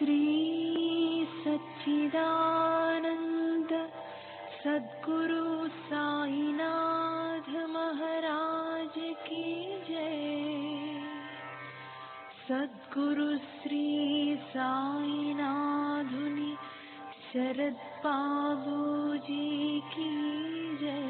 श्री सच्चिदानंद सद्गुरु साईनाथ महाराज की जय। सद्गुरु श्री साईनाथुनि शरद बाबू जी की जय।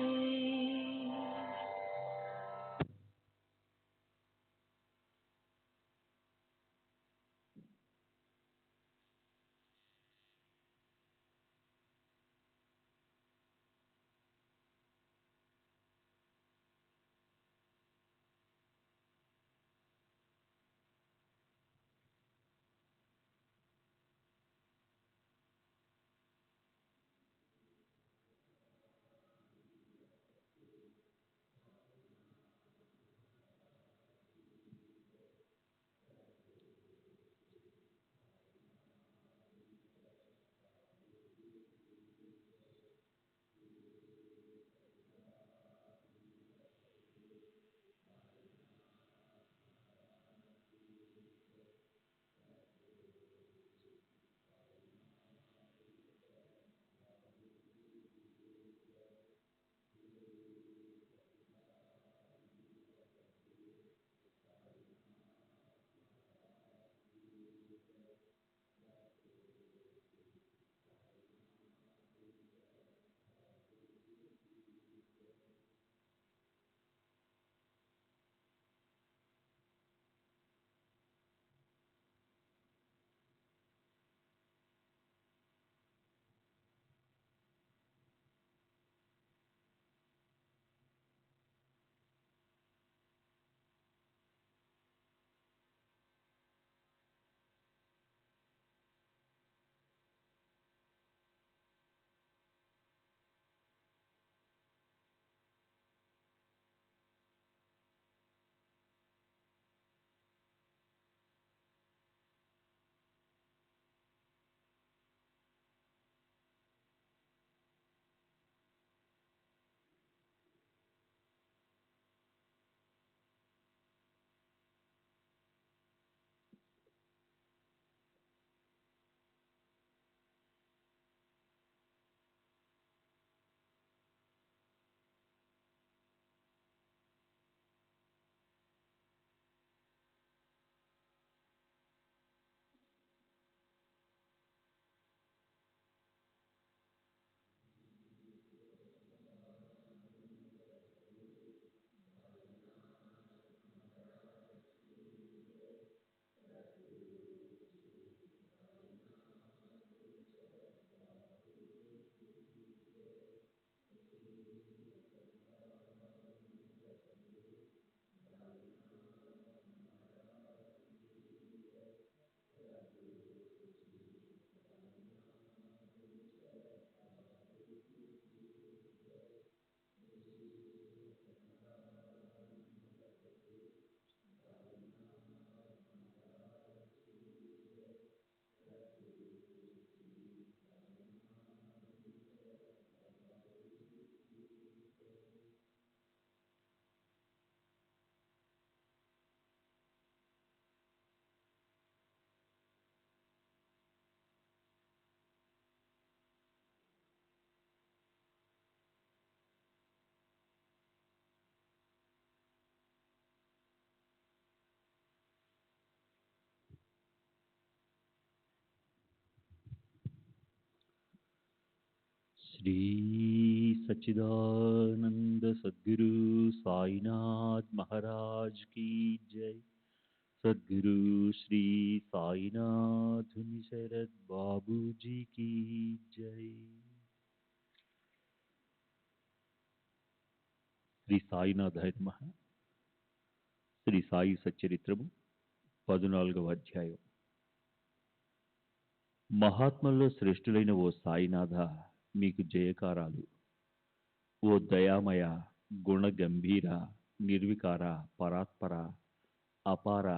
श्री सच्चिदानंद सद्गुरु साईनाथ महाराज की जय। सद्गुरु श्री साईनाथ शरद बाबू जी की जय। శ్రీ సాయినాథాయ నమః. శ్రీ సాయి సచ్చరిత్రము 14వ అధ్యాయం. మహాత్ముల్లో శ్రేష్ఠులైన ఓ సాయినాథ, మీకు జయకారాలు. ఓ దయామయ, గుణ గంభీర, నిర్వికార, పరాత్పర, అపార,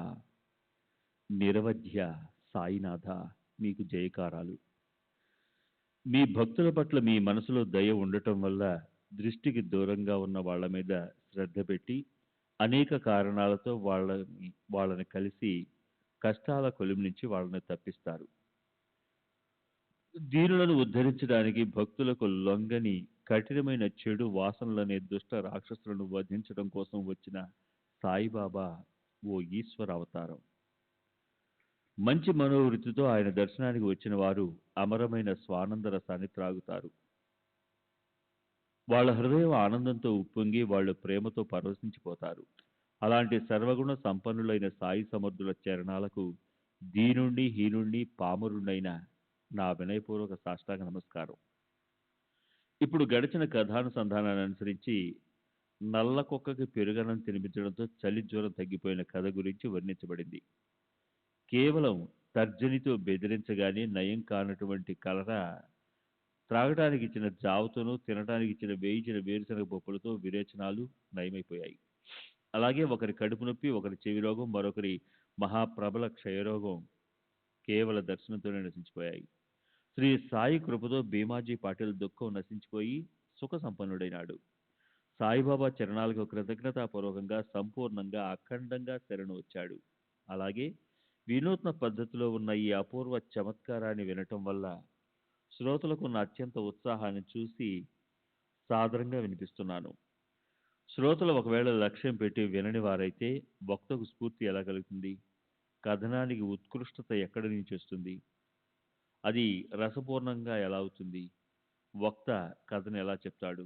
నిరవధ్య సాయినాథ, మీకు జయకారాలు. మీ భక్తుల పట్ల మీ మనసులో దయ ఉండటం వల్ల దృష్టికి దూరంగా ఉన్న వాళ్ళ మీద శ్రద్ధ పెట్టి అనేక కారణాలతో వాళ్ళని కలిసి కష్టాల కొలిమి నుంచి వాళ్ళని తప్పిస్తారు. దీనులను ఉద్ధరించడానికి భక్తులకు లొంగని కఠినమైన చెడు వాసనలనే దుష్ట రాక్షసులను వధించడం కోసం వచ్చిన సాయిబాబా ఓ ఈశ్వర అవతారం. మంచి మనోవృత్తితో ఆయన దర్శనానికి వచ్చిన వారు అమరమైన స్వానంద రసాన్ని త్రాగుతారు. వాళ్ళ హృదయం ఆనందంతో ఉప్పొంగి వాళ్ళు ప్రేమతో పరవశించిపోతారు. అలాంటి సర్వగుణ సంపన్నులైన సాయి సమర్థుల చరణాలకు దీనుండి హీనుండి పామరుండైన నా వినయపూర్వక సాష్టాంగ నమస్కారం. ఇప్పుడు గడిచిన కథానుసంధానాన్ని అనుసరించి నల్ల కుక్కకి పెరుగన్నం తినిపించడంతో చలి జ్వరం తగ్గిపోయిన కథ గురించి వర్ణించబడింది. కేవలం తర్జనితో బెదిరించగానే నయం కానటువంటి కలరా త్రాగటానికి ఇచ్చిన జావతోనూ తినటానికి ఇచ్చిన వేయించిన వేరుశనగ పప్పులతో విరేచనాలు నయమైపోయాయి. అలాగే ఒకరి కడుపు నొప్పి, ఒకరి చెవి రోగం, మరొకరి మహాప్రబల క్షయరోగం కేవల దర్శనంతోనే నశించిపోయాయి. శ్రీ సాయి కృపతో భీమాజీ పాటిల్ దుఃఖం నశించిపోయి సుఖ సంపన్నుడైనాడు. సాయిబాబా చరణాలకు కృతజ్ఞతాపూర్వకంగా సంపూర్ణంగా అఖండంగా శరణు వచ్చాడు. అలాగే వినూత్న పద్ధతిలో ఉన్న ఈ అపూర్వ చమత్కారాన్ని వినటం వల్ల శ్రోతలకు ఉన్న అత్యంత ఉత్సాహాన్ని చూసి సాదరంగా వినిపిస్తున్నాను. శ్రోతలు ఒకవేళ లక్ష్యం పెట్టి వినని వారైతే వక్తకు స్ఫూర్తి ఎలా కలుగుతుంది? కథనానికి ఉత్కృష్టత ఎక్కడి నుంచి వస్తుంది? అది రసపూర్ణంగా ఎలా అవుతుంది? వక్త కథను ఎలా చెప్తాడు?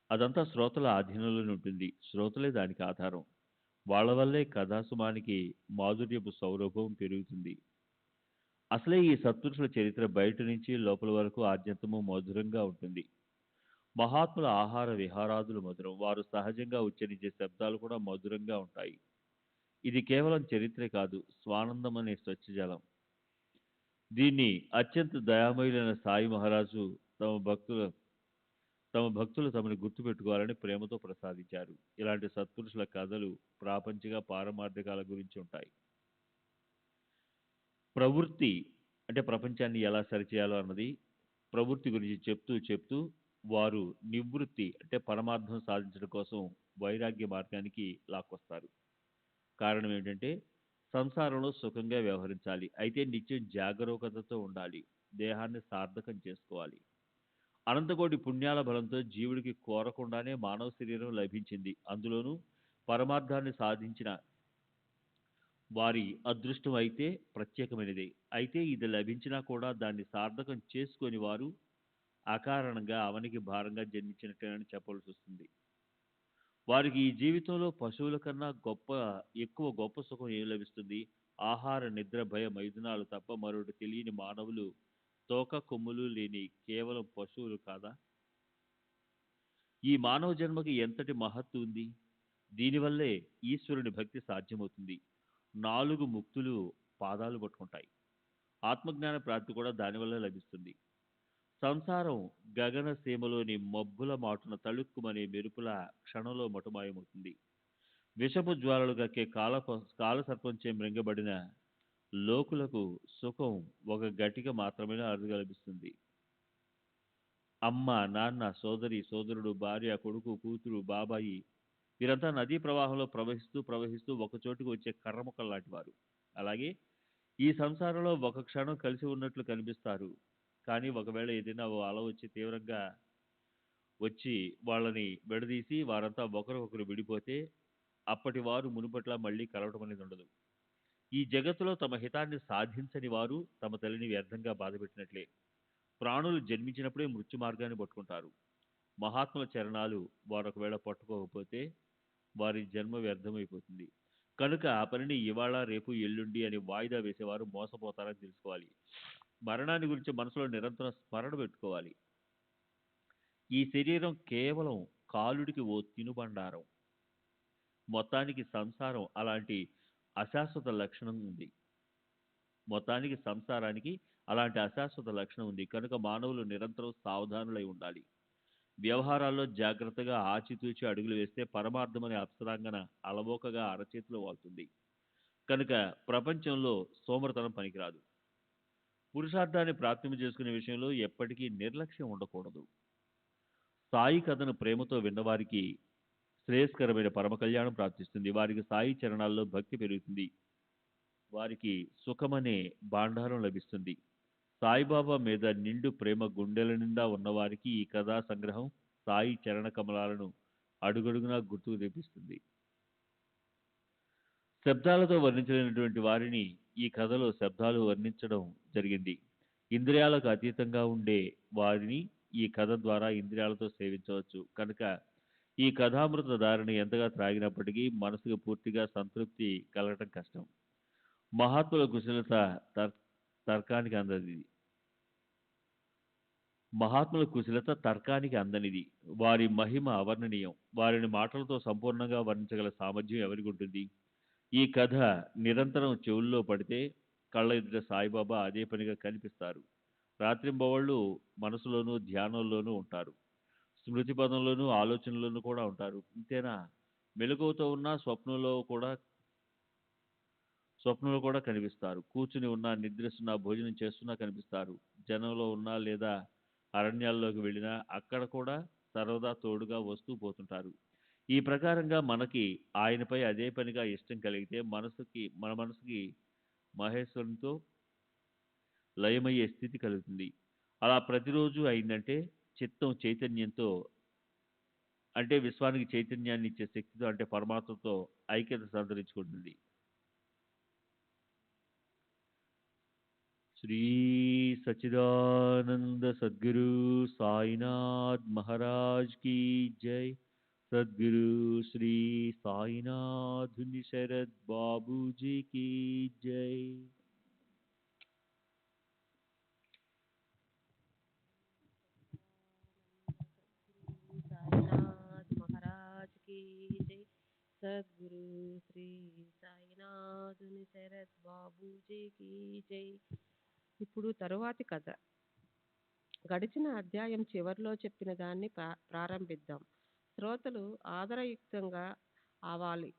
అదంతా శ్రోతల ఆధీనంలోనే ఉంటుంది. శ్రోతలే దానికి ఆధారం. వాళ్ళ వల్లే కథాసుమానికి మాధుర్యపు సౌరభం పెరుగుతుంది. అసలే ఈ సత్పురుషుల చరిత్ర బయట నుంచి లోపల వరకు ఆద్యంతము మధురంగా ఉంటుంది. మహాత్ముల ఆహార విహారాదులు మధురం. వారు సహజంగా ఉచ్చరించే శబ్దాలు కూడా మధురంగా ఉంటాయి. ఇది కేవలం చరిత్రే కాదు, స్వానందం అనే స్వచ్ఛజలం. దీన్ని అత్యంత దయామయులైన సాయి మహారాజు తమ భక్తులు తమని గుర్తుపెట్టుకోవాలని ప్రేమతో ప్రసాదించారు. ఇలాంటి సత్పురుషుల కథలు ప్రాపంచిక పారమార్థికాల గురించి ఉంటాయి. ప్రవృత్తి అంటే ప్రపంచాన్ని ఎలా సరిచేయాలో అన్నది ప్రవృత్తి గురించి చెప్తూ వారు నివృత్తి అంటే పరమార్థం సాధించడం కోసం వైరాగ్య మార్గానికి లాక్కొస్తారు. కారణం ఏంటంటే సంసారంలో సుఖంగా వ్యవహరించాలి, అయితే నిత్యం జాగరూకతతో ఉండాలి, దేహాన్ని సార్థకం చేసుకోవాలి. అనంతకోటి పుణ్యాల బలంతో జీవుడికి కోరకుండానే మానవ శరీరం లభించింది. అందులోనూ పరమార్థాన్ని సాధించిన వారి అదృష్టం అయితే ప్రత్యేకమైనదే. అయితే ఇది లభించినా కూడా దాన్ని సార్థకం చేసుకొని వారు అకారణంగా అవనికి భారంగా జన్మించినట్టేనని చెప్పవలసి వస్తుంది. వారికి ఈ జీవితంలో పశువుల కన్నా ఎక్కువ గొప్ప సుఖం ఏం లభిస్తుంది? ఆహార, నిద్ర, భయ, మైథునాలు తప్ప మరొకటి తెలియని మానవులు తోక కొమ్ములు లేని కేవలం పశువులు కాదా? ఈ మానవ జన్మకి ఎంతటి మహత్తు ఉంది! దీనివల్లే ఈశ్వరుని భక్తి సాధ్యమవుతుంది. 4 ముక్తులు పాదాలు పట్టుకుంటాయి. ఆత్మజ్ఞాన ప్రాప్తి కూడా దానివల్ల లభిస్తుంది. సంసారం గగన సీమలోని మబ్బుల మాటున తళుక్కుమనే మెరుపుల క్షణంలో మటుమాయమవుతుంది. విషపు జ్వాలలు కక్కే కాలసర్పంచే మృంగబడిన లోకులకు సుఖం ఒక గటిక మాత్రమే అరుదుగా లభిస్తుంది. అమ్మ, నాన్న, సోదరి, సోదరుడు, భార్య, కొడుకు, కూతురు, బాబాయి వీరంతా నదీ ప్రవాహంలో ప్రవహిస్తూ ఒక చోటుకు వచ్చే కర్రముక్కలు లాంటి వారు. అలాగే ఈ సంసారంలో ఒక క్షణం కలిసి ఉన్నట్లు కనిపిస్తారు. కానీ ఒకవేళ ఏదైనా ఓ అల వచ్చి తీవ్రంగా వచ్చి వాళ్ళని విడదీసి వారంతా ఒకరికొకరు విడిపోతే అప్పటి వారు మునుపట్లా మళ్ళీ కలవటం అనేది ఉండదు. ఈ జగత్తులో తమ హితాన్ని సాధించని వారు తమ తల్లిని వ్యర్థంగా బాధపెట్టినట్లే. ప్రాణులు జన్మించినప్పుడే మృత్యు మార్గాన్ని పట్టుకుంటారు. మహాత్ముల చరణాలు వారు ఒకవేళ పట్టుకోకపోతే వారి జన్మ వ్యర్థమైపోతుంది. కనుక ఆ పనిని ఇవాళ, రేపు, ఎల్లుండి అని వాయిదా వేసేవారు మోసపోతారని తెలుసుకోవాలి. మరణాన్ని గురించి మనసులో నిరంతరం స్మరణ పెట్టుకోవాలి. ఈ శరీరం కేవలం కాలుడికి ఓ తినుబండారం. మొత్తానికి సంసారం అలాంటి అశాశ్వత లక్షణం ఉంది. కనుక మానవులు నిరంతరం సావధానులై ఉండాలి. వ్యవహారాల్లో జాగ్రత్తగా ఆచితూచి అడుగులు వేస్తే పరమార్థమనే అప్సరాంగన అలవోకగా అరచేతిలో వాళ్తుంది. కనుక ప్రపంచంలో సోమరతనం పనికిరాదు. పురుషార్థాన్ని ప్రాప్తింప చేసుకునే విషయంలో ఎప్పటికీ నిర్లక్ష్యం ఉండకూడదు. సాయి కథను ప్రేమతో విన్నవారికి శ్రేయస్కరమైన పరమ కళ్యాణం ప్రాప్తిస్తుంది. వారికి సాయి చరణాల్లో భక్తి పెరుగుతుంది. వారికి సుఖమనే భాండారం లభిస్తుంది. సాయిబాబా మీద నిండు ప్రేమ గుండెల నిండా ఉన్నవారికి ఈ కథా సంగ్రహం సాయి చరణ కమలాలను అడుగడుగునా గుర్తుకు తెప్పిస్తుంది. శబ్దాలతో వర్ణించలేనటువంటి వారిని ఈ కథలో శబ్దాలు వర్ణించడం జరిగింది. ఇంద్రియాలకు అతీతంగా ఉండే వారిని ఈ కథ ద్వారా ఇంద్రియాలతో సేవించవచ్చు కనుక ఈ కథామృత ధారణ ఎంతగా త్రాగినప్పటికీ మనసుకు పూర్తిగా సంతృప్తి కలగటం కష్టం. మహాత్ముల కుశలత తర్కానికి అందనిది. మహాత్ముల కుశలత తర్కానికి అందనిది. వారి మహిమ అవర్ణనీయం. వారిని మాటలతో సంపూర్ణంగా వర్ణించగల సామర్థ్యం ఎవరికి ఉంటుంది? ఈ కథ నిరంతరం చెవుల్లో పడితే కళ్ళ ఎదుట సాయిబాబా అదే పనిగా కనిపిస్తారు. రాత్రింబవళ్ళు మనసులోనూ ధ్యానంలోనూ ఉంటారు. స్మృతి పదంలోనూ ఆలోచనలోనూ కూడా ఉంటారు. ఇంతేనా? మెలకువతో ఉన్న స్వప్నంలో కూడా కనిపిస్తారు. కూర్చుని ఉన్నా, నిద్రిస్తున్నా, భోజనం చేస్తున్నా కనిపిస్తారు. జనంలో ఉన్నా లేదా అరణ్యాల్లోకి వెళ్ళినా అక్కడ కూడా సర్వదా తోడుగా వస్తూ పోతుంటారు. ఈ ప్రకారంగా మనకి ఆయనపై అదే పనిగా ఇష్టం కలిగితే మన మనసుకి మహేశ్వరునితో లయమయ్యే స్థితి కలుగుతుంది. అలా ప్రతిరోజు అయిందంటే చిత్తం చైతన్యంతో అంటే విశ్వానికి చైతన్యాన్ని ఇచ్చే శక్తితో అంటే పరమాత్మతో ఐక్యత సంతరించుకుంటుంది. శ్రీ సచ్చిదానంద సద్గురు సాయినాథ్ మహారాజ్ की जय. सद्गुरु श्री साईनाथ शरद बाबू जी की जय. సాయినాథ్ మహారాజ్ కి జై. సద్గురు శ్రీ సాయినాథుని శరత్ బాబూజీకి జై. ఇప్పుడు తరువాతి కథ. గడిచిన అధ్యాయం చివరిలో చెప్పిన దాన్ని ప్రారంభిద్దాం. శ్రోతలు ఆదరయుక్తంగా ఆవాలి.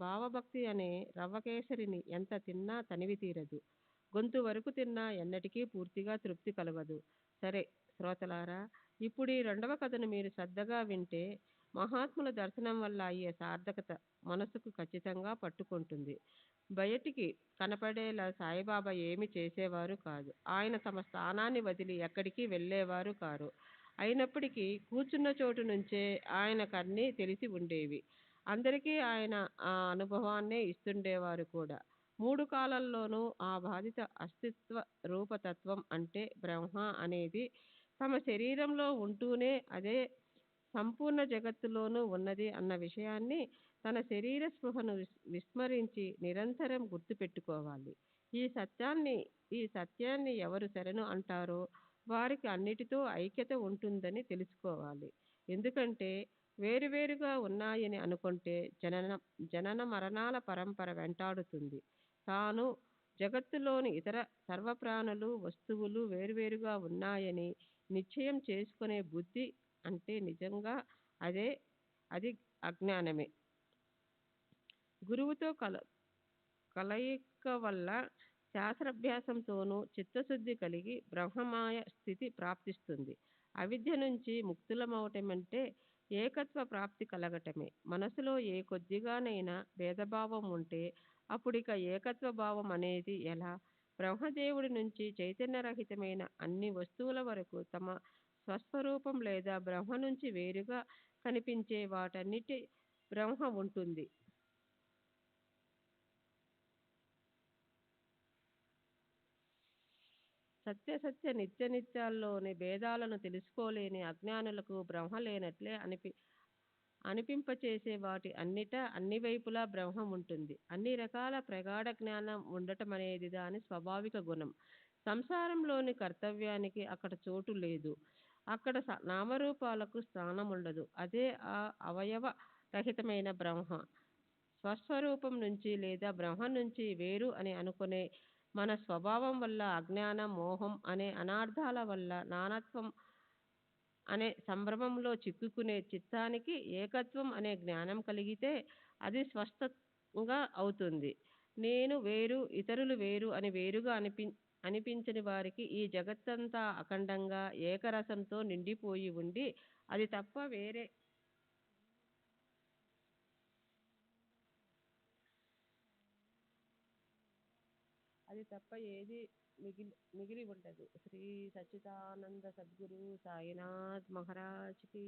భావభక్తి అనే రవ్వకేసరిని ఎంత తిన్నా తనివి తీరదు. గొంతు వరకు తిన్నా ఎన్నటికీ పూర్తిగా తృప్తి కలగదు. సరే శ్రోతలారా, ఇప్పుడు ఈ రెండవ కథను మీరు శ్రద్ధగా వింటే మహాత్ముల దర్శనం వల్ల అయ్యే సార్థకత మనసుకు ఖచ్చితంగా పట్టుకుంటుంది. బయటికి కనపడేలా సాయిబాబా ఏమి చేసేవారు కాదు. ఆయన తమ స్థానాన్ని వదిలి ఎక్కడికి వెళ్ళేవారు కారు. అయినప్పటికీ కూర్చున్న చోటు నుంచే ఆయనకన్నీ తెలిసి ఉండేవి. అందరికీ ఆయన ఆ అనుభవాన్నే ఇస్తుండేవారు కూడా. 3 కాలాల్లోనూ ఆ బాధిత అస్తిత్వ రూపతత్వం అంటే బ్రహ్మ అనేది తమ శరీరంలో ఉంటూనే అదే సంపూర్ణ జగత్తులోనూ ఉన్నది అన్న విషయాన్ని తన శరీర స్పృహను విస్మరించి నిరంతరం గుర్తుపెట్టుకోవాలి. ఈ సత్యాన్ని ఎవరు శరణు అంటారో వారికి అన్నిటితో ఐక్యత ఉంటుందని తెలుసుకోవాలి. ఎందుకంటే వేరువేరుగా ఉన్నాయని అనుకుంటే జనన మరణాల పరంపర వెంటాడుతుంది. తాను జగత్తులోని ఇతర సర్వప్రాణులు వస్తువులు వేరువేరుగా ఉన్నాయని నిశ్చయం చేసుకునే బుద్ధి అంటే నిజంగా అది అజ్ఞానమే. గురువుతో కలయిక వల్ల శాస్త్రాభ్యాసంతోనూ చిత్తశుద్ధి కలిగి బ్రహ్మమాయ స్థితి ప్రాప్తిస్తుంది. అవిద్య నుంచి ముక్తులమవటమంటే ఏకత్వ ప్రాప్తి కలగటమే. మనసులో ఏ కొద్దిగానైనా భేదభావం ఉంటే అప్పుడిక ఏకత్వ భావం అనేది ఎలా? బ్రహ్మదేవుడి నుంచి చైతన్యరహితమైన అన్ని వస్తువుల వరకు తమ స్వస్వరూపం లేదా బ్రహ్మ నుంచి వేరుగా కనిపించే వాటన్నిటి బ్రహ్మ ఉంటుంది. సత్య నిత్యాల్లోని భేదాలను తెలుసుకోలేని అజ్ఞానులకు బ్రహ్మ లేనట్లే అనిపింపచేసే వాటి అన్నిటా అన్ని వైపులా బ్రహ్మం ఉంటుంది. అన్ని రకాల ప్రగాఢ జ్ఞానం ఉండటం అనేది దాని స్వాభావిక గుణం. సంసారంలోని కర్తవ్యానికి అక్కడ చోటు లేదు. అక్కడ నామరూపాలకు స్థానం ఉండదు. అదే ఆ అవయవ రహితమైన బ్రహ్మ. స్వస్వరూపం నుంచి లేదా బ్రహ్మ నుంచి వేరు అని అనుకునే మన స్వభావం వల్ల అజ్ఞానం, మోహం అనే అనార్థాల వల్ల నానత్వం అనే సంభ్రమంలో చిక్కుకునే చిత్తానికి ఏకత్వం అనే జ్ఞానం కలిగితే అది స్వస్థంగా అవుతుంది. నేను వేరు, ఇతరులు వేరు అని వేరుగా అనిపించని వారికి ఈ జగత్తంతా అఖండంగా ఏకరసంతో నిండిపోయి ఉండి అది తప్ప వేరే అది తప్ప ఏది మిగిలి ఉండదు. శ్రీ సచ్చిదానంద సద్గురు సాయినాథ్ మహారాజ్కి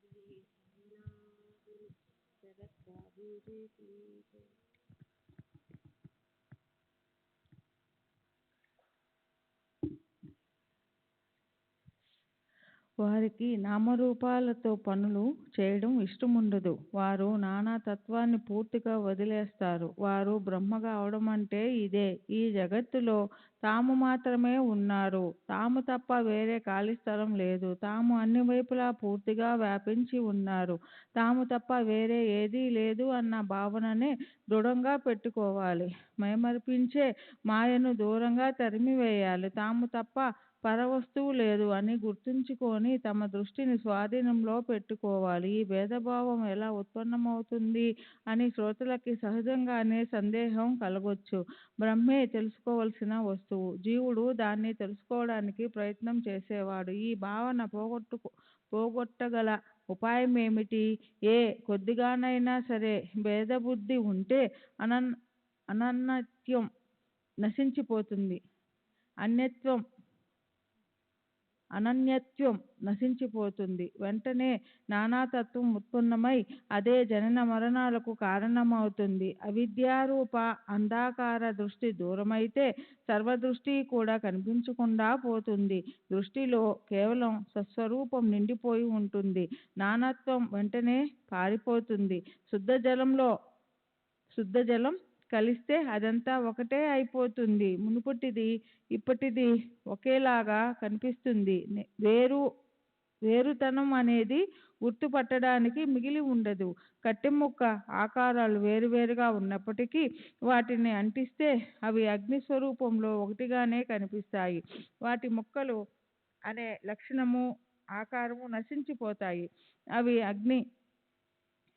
శ్రీ సాయినాథ్ శరత్ బాబూజీకి జై. వారికి నామరూపాలతో పనులు చేయడం ఇష్టముండదు. వారు నానా తత్వాన్ని పూర్తిగా వదిలేస్తారు. వారు బ్రహ్మగా అవడం అంటే ఇదే. ఈ జగత్తులో తాము మాత్రమే ఉన్నారు. తాము తప్ప వేరే ఖాళీ స్థలం లేదు. తాము అన్ని వైపులా పూర్తిగా వ్యాపించి ఉన్నారు. తాము తప్ప వేరే ఏదీ లేదు అన్న భావననే దృఢంగా పెట్టుకోవాలి. మైమరిపించే మాయను దూరంగా తరిమివేయాలి. తాము తప్ప పరవస్తువు లేదు అని గుర్తుంచుకొని తమ దృష్టిని స్వాధీనంలో పెట్టుకోవాలి. ఈ భేదభావం ఎలా ఉత్పన్నమవుతుంది అని శ్రోతలకి సహజంగానే సందేహం కలగొచ్చు. బ్రహ్మే తెలుసుకోవలసిన వస్తువు. జీవుడు దాన్ని తెలుసుకోవడానికి ప్రయత్నం చేసేవాడు. ఈ భావన పోగొట్టగల ఉపాయమేమిటి? కొద్దిగానైనా సరే భేదబుద్ధి ఉంటే అనన్యత్వం నశించిపోతుంది. అనన్యత్వం నశించిపోతుంది. వెంటనే నానాతత్వం ఉత్పన్నమై అదే జనన మరణాలకు కారణమవుతుంది. అవిద్యారూప అంధకార దృష్టి దూరమైతే సర్వదృష్టి కూడా కనిపించకుండా పోతుంది. దృష్టిలో కేవలం సత్స్వరూపం నిండిపోయి ఉంటుంది. నానాత్వం వెంటనే పారిపోతుంది. శుద్ధ జలం కలిస్తే అదంతా ఒకటే అయిపోతుంది. మునుపటిది ఇప్పటిది ఒకేలాగా కనిపిస్తుంది. వేరుతనం అనేది గుర్తుపట్టడానికి మిగిలి ఉండదు. కట్టెముక్క ఆకారాలు వేరువేరుగా ఉన్నప్పటికీ వాటిని అంటిస్తే అవి అగ్ని స్వరూపంలో ఒకటిగానే కనిపిస్తాయి. వాటి ముక్కలు అనే లక్షణము ఆకారము నశించిపోతాయి. అవి అగ్ని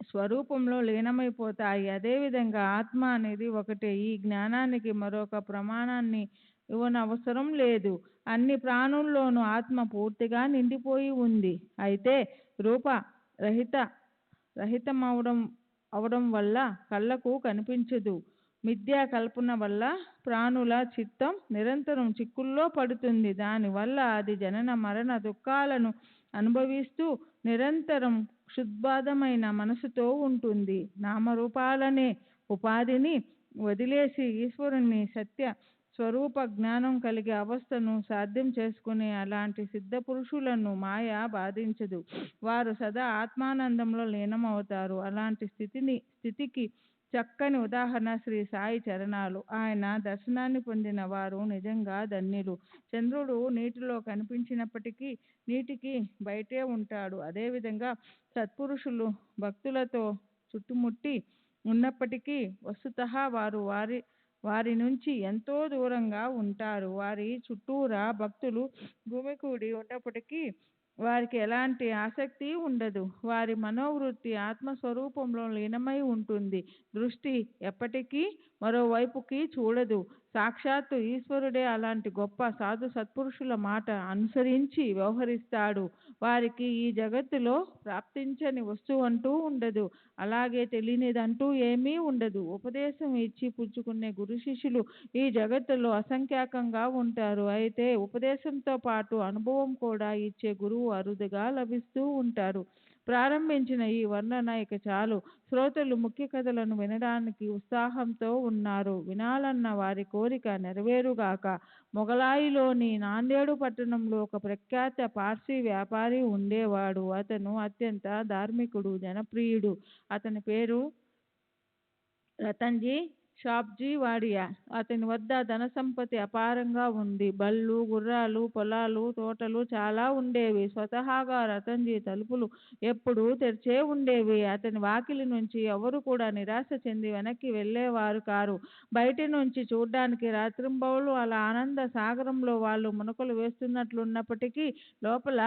స్వరూపంలో లీనమైపోతాయి. అదేవిధంగా ఆత్మ అనేది ఒకటే. ఈ జ్ఞానానికి మరొక ప్రమాణాన్ని ఇవ్వనవసరం లేదు. అన్ని ప్రాణుల్లోనూ ఆత్మ పూర్తిగా నిండిపోయి ఉంది. అయితే రూప రహితమవడం వల్ల కళ్ళకు కనిపించదు. మిథ్యా కల్పన వల్ల ప్రాణుల చిత్తం నిరంతరం చిక్కుల్లో పడుతుంది. దానివల్ల అది జనన మరణ దుఃఖాలను అనుభవిస్తూ నిరంతరం క్షుద్బాధమైన మనసుతో ఉంటుంది. నామరూపాలనే ఉపాధిని వదిలేసి ఈశ్వరుని సత్య స్వరూప జ్ఞానం కలిగే అవస్థను సాధ్యం చేసుకునే అలాంటి సిద్ధ పురుషులను మాయ బాధించదు. వారు సదా ఆత్మానందంలో లీనమవుతారు. అలాంటి స్థితికి చక్కని ఉదాహరణ శ్రీ సాయి చరణాలు. ఆయన దర్శనాన్ని పొందిన వారు నిజంగా ధన్యులు. చంద్రుడు నీటిలో కనిపించినప్పటికీ నీటికి బయటే ఉంటాడు. అదేవిధంగా సత్పురుషులు భక్తులతో చుట్టుముట్టి ఉన్నప్పటికీ వస్తుతః వారు వారి నుంచి ఎంతో దూరంగా ఉంటారు. వారి చుట్టూరా భక్తులు గుమికూడి ఉన్నప్పటికీ వారికి ఎలాంటి ఆసక్తి ఉండదు. వారి మనోవృత్తి ఆత్మస్వరూపంలో లీనమై ఉంటుంది. దృష్టి ఎప్పటికీ మరోవైపుకి చూడదు. సాక్షాత్తు ఈశ్వరుడే అలాంటి గొప్ప సాధు సత్పురుషుల మాట అనుసరించి వ్యవహరిస్తాడు. వారికి ఈ జగత్తులో ప్రాప్తించని వస్తువు అంటూ ఉండదు. అలాగే తెలియనిదంటూ ఏమీ ఉండదు. ఉపదేశం ఇచ్చి పుచ్చుకునే గురు శిష్యులు ఈ జగత్తులో అసంఖ్యాకంగా ఉంటారు. అయితే ఉపదేశంతో పాటు అనుభవం కూడా ఇచ్చే గురువు అరుదుగా లభిస్తూ ఉంటారు. ప్రారంభించిన ఈ వర్ణన ఇక చాలు. శ్రోతలు ముఖ్య కథలను వినడానికి ఉత్సాహంతో ఉన్నారు. వినాలన్న వారి కోరిక నెరవేరుగాక. మొగలాయిలోని నాందేడు పట్టణంలో ఒక ప్రఖ్యాత పార్సీ వ్యాపారి ఉండేవాడు. అతను అత్యంత ధార్మికుడు, జనప్రియుడు. అతని పేరు రతన్జీ షాబ్జీ వాడియా. అతని వద్ద ధన సంపత్తి అపారంగా ఉంది. బళ్ళు, గుర్రాలు, పొలాలు, తోటలు చాలా ఉండేవి. స్వతహాగా రతన్జీ తలుపులు ఎప్పుడూ తెరిచే ఉండేవి. అతని వాకిలి నుంచి ఎవరు కూడా నిరాశ చెంది వెనక్కి వెళ్ళేవారు కారు. బయటి నుంచి చూడ్డానికి రాత్రింబవళ్ళు అలా ఆనంద సాగరంలో వాళ్ళు మునకలు వేస్తున్నట్లున్నప్పటికీ లోపల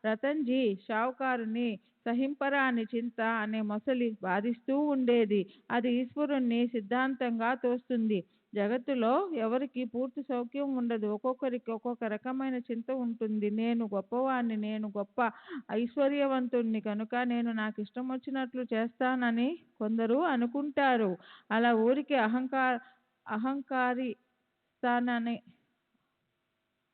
రతన్జీ షావుకారుని సహింపరాని చింత అనే మొసలి బాధిస్తూ ఉండేది. అది ఈశ్వరుణ్ణి సిద్ధాంతంగా తోస్తుంది. జగత్తులో ఎవరికి పూర్తి సౌఖ్యం ఉండదు. ఒక్కొక్కరికి ఒక్కొక్క రకమైన చింత ఉంటుంది. నేను గొప్పవాణ్ణి, నేను గొప్ప ఐశ్వర్యవంతుణ్ణి కనుక నేను నాకు ఇష్టం వచ్చినట్లు చేస్తానని కొందరు అనుకుంటారు. అలా ఊరికి అహంకారిస్తాననే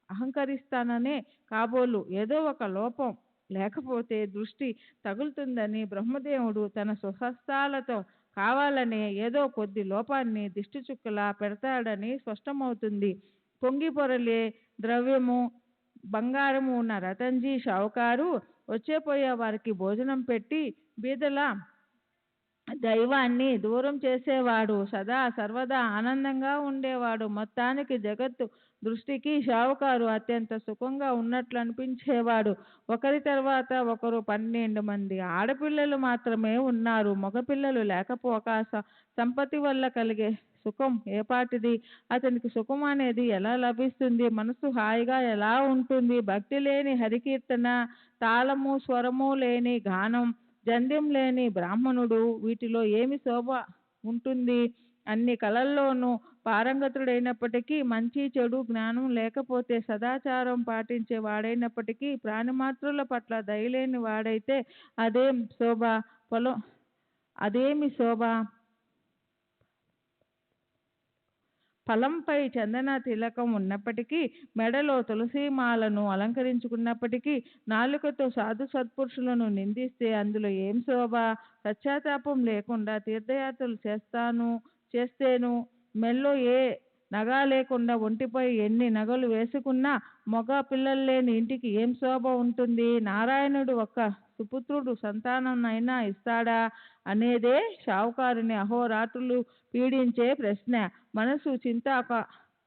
అహంకరిస్తాననే కాబోలు ఏదో ఒక లోపం లేకపోతే దృష్టి తగులుతుందని బ్రహ్మదేవుడు తన స్వహస్తాలతో కావాలనే ఏదో కొద్ది లోపాన్ని దిష్టి చుక్కలా పెడతాడని స్పష్టమవుతుంది. పొంగి పొరలే ద్రవ్యము బంగారము ఉన్న రతన్జీ షావుకారు వచ్చేపోయే వారికి భోజనం పెట్టి బీదల దైవాన్ని దూరం చేసేవాడు. సదా సర్వదా ఆనందంగా ఉండేవాడు. మొత్తానికి జగత్తు దృష్టికి షావుకారు అత్యంత సుఖంగా ఉన్నట్లు అనిపించేవాడు. ఒకరి తర్వాత ఒకరు 12 మంది ఆడపిల్లలు మాత్రమే ఉన్నారు. మగపిల్లలు లేకపోక సంపత్తి వల్ల కలిగే సుఖం ఏపాటిది? అతనికి సుఖం అనేది ఎలా లభిస్తుంది? మనసు హాయిగా ఎలా ఉంటుంది? భక్తి లేని హరికీర్తన, తాళము స్వరము లేని గానం, జంధ్యం లేని బ్రాహ్మణుడు, వీటిలో ఏమి శోభ ఉంటుంది? అన్ని కళల్లోనూ పారంగతుడైనప్పటికీ, మంచి చెడు జ్ఞానం లేకపోతే, సదాచారం పాటించే వాడైనప్పటికీ, ప్రాణిమాత్రుల పట్ల దయలేని వాడైతే అదేమి శోభ? ఫలంపై చందన తిలకం ఉన్నప్పటికీ, మెడలో తులసీమాలను అలంకరించుకున్నప్పటికీ, నాలుకతో సాధు సత్పురుషులను నిందిస్తే అందులో ఏం శోభ? పశ్చాత్తాపం లేకుండా తీర్థయాత్రలు చేస్తేను, మెల్లో ఏ నగా లేకుండా ఒంటిపై ఎన్ని నగలు వేసుకున్నా మగ పిల్లలు లేని ఇంటికి ఏం శోభ ఉంటుంది? నారాయణుడు ఒక్క సుపుత్రుడు సంతానంనైనా ఇస్తాడా అనేదే షావుకారుని అహోరాత్రులు పీడించే ప్రశ్న. మనసు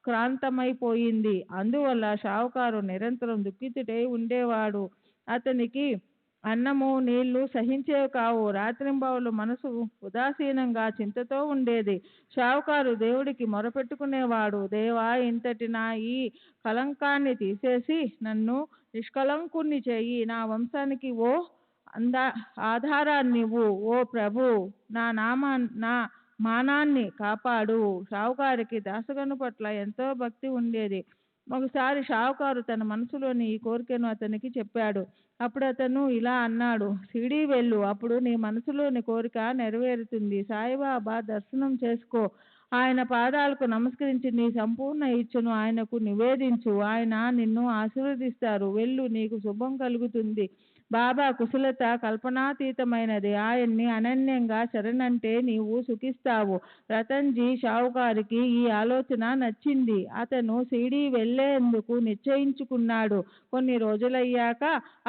క్రాంతమైపోయింది. అందువల్ల షావుకారు నిరంతరం దుఃఖితుడై ఉండేవాడు. అతనికి అన్నము నీళ్లు సహించేవి కావు. రాత్రింబవళ్ళు మనసు ఉదాసీనంగా చింతతో ఉండేది. షావుకారు దేవుడికి మొరపెట్టుకునేవాడు. దేవా, ఇంతటి నా ఈ కలంకాన్ని తీసేసి నన్ను నిష్కలంకుణ్ణి చెయ్యి. నా వంశానికి ఓ ఆధారాన్నివ్వు. ఓ ప్రభు, నా మానాన్ని కాపాడు. షావుకారికి దాసగను పట్ల ఎంతో భక్తి ఉండేది. ఒకసారి షావుకారు తన మనసులోని ఈ కోరికను అతనికి చెప్పాడు. అప్పుడు అతను ఇలా అన్నాడు: షిరిడీ వెళ్ళు, అప్పుడు నీ మనసులోని కోరిక నెరవేరుతుంది. సాయిబాబా దర్శనం చేసుకో. ఆయన పాదాలకు నమస్కరించి నీ సంపూర్ణ ఇచ్ఛను ఆయనకు నివేదించు. ఆయన నిన్ను ఆశీర్వదిస్తారు. వెళ్ళు, నీకు శుభం కలుగుతుంది. బాబా కుశలత కల్పనాతీతమైనది. ఆయన్ని అనన్యంగా శరణంటే నీవు సుఖిస్తావు. రతన్జీ షావుకారికి ఈ ఆలోచన నచ్చింది. అతను షిరిడీ వెళ్లేందుకు నిశ్చయించుకున్నాడు. కొన్ని రోజులయ్యాక